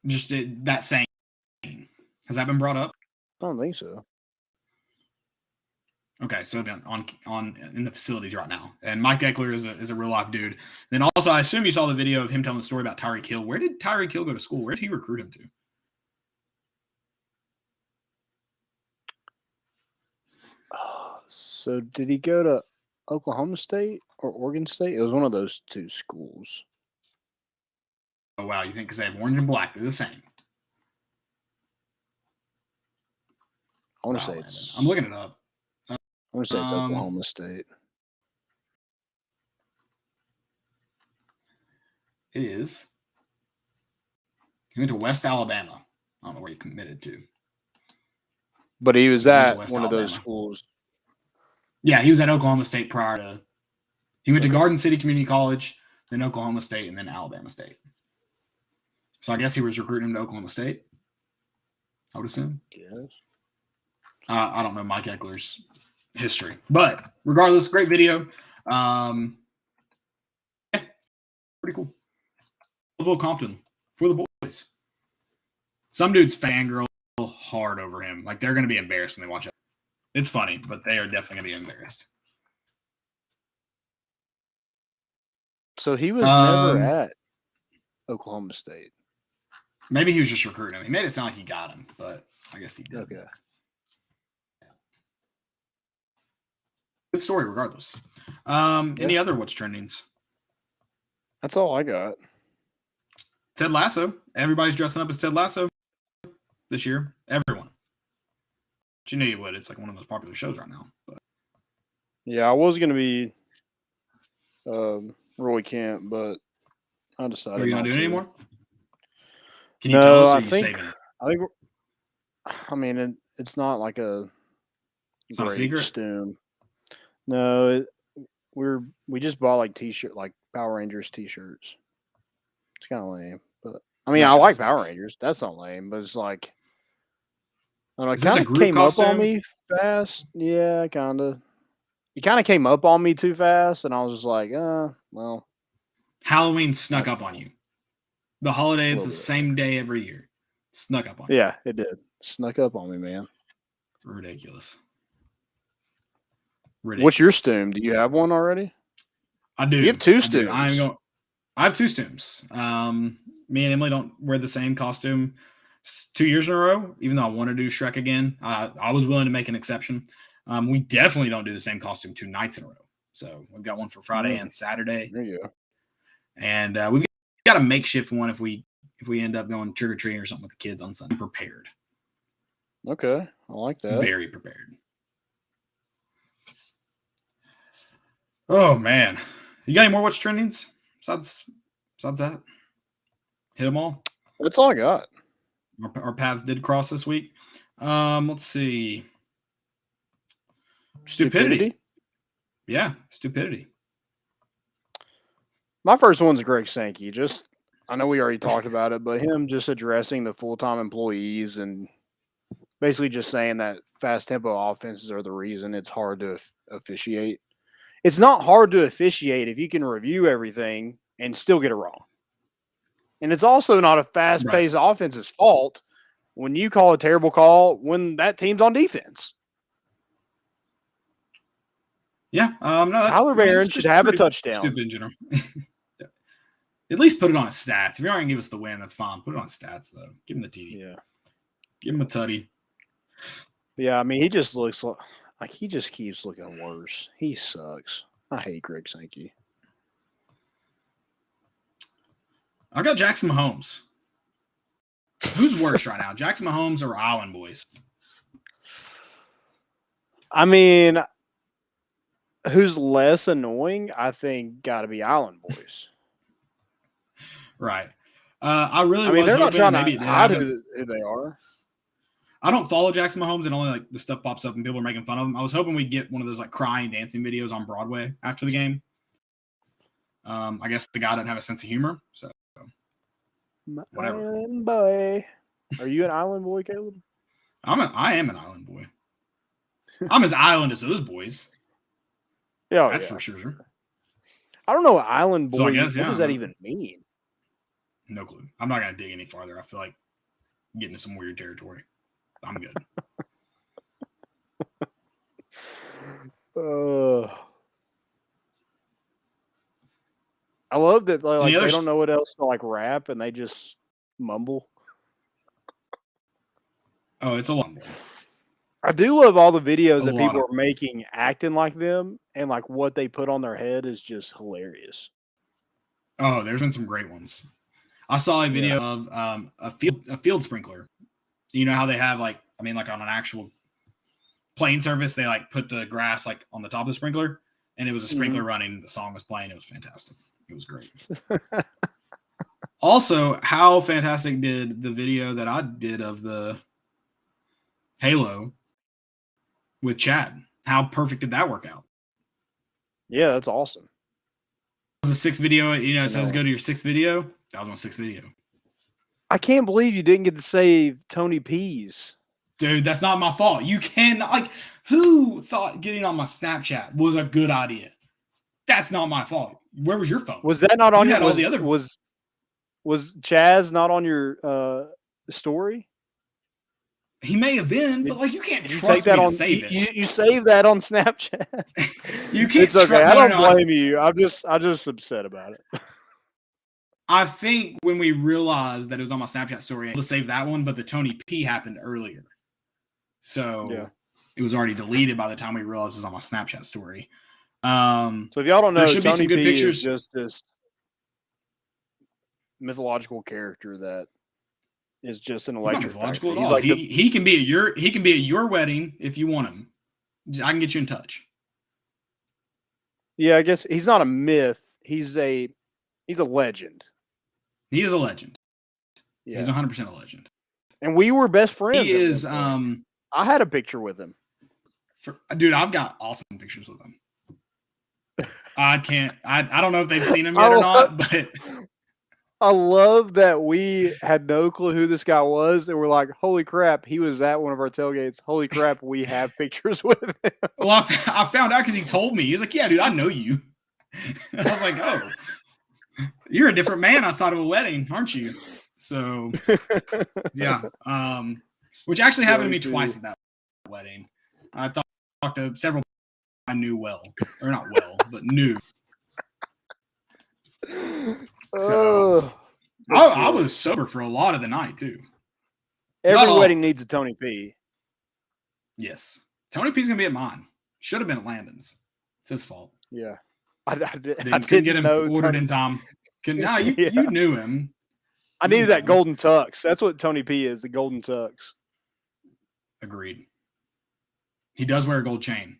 Just that saying. Has that been brought up? I don't think so. Okay, so on in the facilities right now. And Mike Eckler is a real life dude. Then also, I assume you saw the video of him telling the story about Tyreek Hill. Where did Tyreek Hill go to school? Where did he recruit him to? So did he go to Oklahoma State or Oregon State? It was one of those 2 schools. Oh, wow. You think because they have orange and black, they're the same? I want to say it's... I'm looking it up. I want to say it's Oklahoma State. It is. He went to West Alabama. I don't know where he committed to. But he was at one of those schools. Yeah, he was at Oklahoma State prior to. He went to Garden City Community College, then Oklahoma State, and then Alabama State. So I guess he was recruiting him to Oklahoma State, I would assume. Yes. I don't know Mike Eckler's history. But regardless, great video. Yeah, pretty cool. Will Compton for the boys. Some dudes fangirl hard over him. They're going to be embarrassed when they watch it. It's funny, but they are definitely going to be embarrassed. So he was never Um, at Oklahoma State. Maybe he was just recruiting him. He made it sound like he got him, but I guess he did. Okay. Good story, regardless. Any other what's trendings? That's all I got. Ted Lasso. Everybody's dressing up as Ted Lasso this year. Everyone. But you knew you would. It's like one of the most popular shows right now. But Yeah, I was going to be Roy Kent, but I decided. are you not gonna do to. it anymore? Can you No, tell us? Or are I you think. saving it? I think. I mean, it's not like a. It's not a great secret? Stum. No, we just bought like T-shirt, like Power Rangers T-shirts. It's kind of lame, but I mean, That I kinda like Power sucks. Rangers. That's not lame, but it's like I don't know. It Is this a kind of group came up on costume? me fast. Yeah, kind of. It kind of came up on me too fast, and I was just like, well, Halloween snuck up on you. The holiday, it's the bit. same day every year. Snuck up on you. Yeah, it did. Snuck up on me, man. Ridiculous. What's your Stum? Do you have one already? I do. You have two I do. Stums. I have two Stums. Me and Emily don't wear the same costume 2 years in a row, even though I want to do Shrek again. I was willing to make an exception. We definitely don't do the same costume 2 nights in a row. So we've got one for Friday and Saturday. There you go. And we've got a makeshift one if we end up going trick or treating or something with the kids on Sunday. Prepared. Okay, I like that. Very prepared. Oh man, you got any more what's trendings besides that? Hit them all. That's all I got. Our paths did cross this week. Let's see. Stupidity. Yeah, Stupidity. My first one's Greg Sankey. Just, I know we already talked about it, but him just addressing the full-time employees and basically just saying that fast tempo offenses are the reason it's hard to officiate. It's not hard to officiate if you can review everything and still get it wrong. And it's also not a fast-paced offense's fault when you call a terrible call when that team's on defense. Yeah, no, that's Tyler Barron should have a touchdown. Stupid in general. Yeah. At least put it on his stats. If you're not gonna give us the win, that's fine. Put it on his stats though. Give him the TD. Yeah. Give him a tutty. Yeah, I mean, he just looks like he just keeps looking worse. He sucks. I hate Greg Sankey. I got Jackson Mahomes. Who's worse right now, Jackson Mahomes or Island Boys? I mean, who's less annoying? I think got to be Island Boys. Right. I really. I mean, was they're not hoping trying maybe to hide who they are. I don't follow Jackson Mahomes, and only like the stuff pops up and people are making fun of him. I was hoping we'd get one of those like crying dancing videos on Broadway after the game. I guess the guy doesn't have a sense of humor, so whatever. Island boy. Are you an Island boy, Caleb? I am an Island boy. I'm as island as those boys. Yeah, That's for sure. I don't know what Island boy. So I guess, what yeah, does that even mean? No clue. I'm not gonna dig any farther. I feel like getting into some weird territory. I'm good. I love that like Any they other don't know what else to like rap and they just mumble. Oh, it's a lot more. I do love all the videos A that lot people of- are making acting like them, and like what they put on their head is just hilarious. Oh, there's been some great ones. I saw a video of a field sprinkler. You know how they have like on an actual plane service, they like put the grass like on the top of the sprinkler, and it was a sprinkler running. The song was playing. It was fantastic. It was great. Also, how fantastic did the video that I did of the Halo with Chad? How perfect did that work out? Yeah, that's awesome. It was a 6th video. It says go to your 6th video. That was my 6th video. I can't believe you didn't get to save Tony P's. Dude, that's not my fault. You cannot, like, who thought getting on my Snapchat was a good idea? That's not my fault. Where was your phone? Was that not on You your had all the other was Chaz not on your story? He may have been, but like you can't You trust take that me on to save it. you save that on Snapchat. You can't. It's okay. No, I don't no, blame you. I'm just upset about it. I think when we realized that it was on my Snapchat story, to save that one, but the Tony P happened earlier, so it was already deleted by the time we realized it was on my Snapchat story. So if y'all don't know, there should be Tony some good P pictures. is just this mythological character that is just an He's not electric mythological factory. at He's all. like He can be at your wedding if you want him. I can get you in touch. I guess he's not a myth. He's a legend. He is a legend. Yeah. He's 100% a legend. And we were best friends. He is. I had a picture with him. Dude, I've got awesome pictures with him. I don't know if they've seen him yet or not, but I love that we had no clue who this guy was, and we're like, "Holy crap, he was at one of our tailgates! Holy crap, we have pictures with him." Well, I found out because he told me. He's like, "Yeah, dude, I know you." I was like, "Oh, you're a different man outside of a wedding, aren't you?" So, yeah. Which actually happened to me twice at that wedding. I talked to several I knew well, or not well, but knew. So, I was sober for a lot of the night too. Every wedding needs a Tony P. Yes, Tony P's gonna be at mine. Should have been at Landon's. It's his fault. Yeah, I couldn't get him ordered in time. You knew him. I needed that golden tux. That's what Tony P is, the golden tux. Agreed. He does wear a gold chain.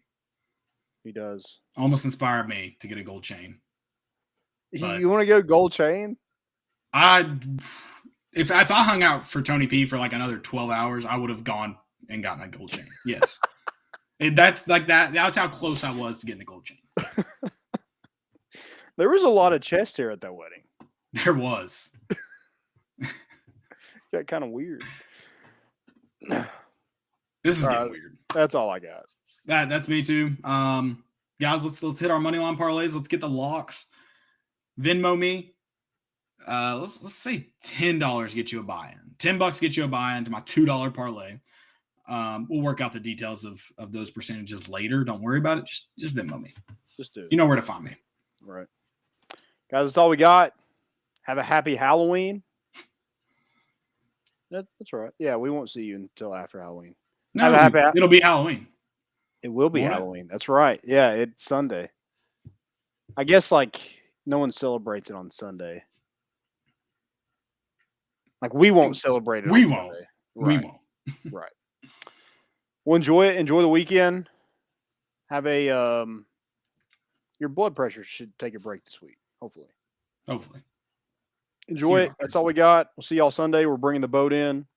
He does. Almost inspired me to get a gold chain. You want to go gold chain? If I hung out for Tony P for like another 12 hours, I would have gone and gotten a gold chain. Yes. That's like that. That's how close I was to getting a gold chain. There was a lot of chest hair at that wedding. There was. Got kind of weird. This is getting weird. That's all I got. That's me too. Guys, let's hit our money line parlays. Let's get the locks. Venmo me. Let's say $10 get you a buy-in. $10 get you a buy-in to my $2 parlay. We'll work out the details of those percentages later. Don't worry about it. Just Venmo me. Just do it. You know where to find me. Right. Guys, that's all we got. Have a happy Halloween. That's right. Yeah, we won't see you until after Halloween. No, it'll be Halloween. It will be Halloween. That's right. Yeah, it's Sunday. I guess like no one celebrates it on Sunday. Like we won't celebrate it. We on won't. Sunday. Right. We won't. Right. Well, enjoy it. Enjoy the weekend. Have a your blood pressure should take a break this week. Hopefully. Hopefully. Enjoy it. That's all we got. We'll see y'all Sunday. We're bringing the boat in.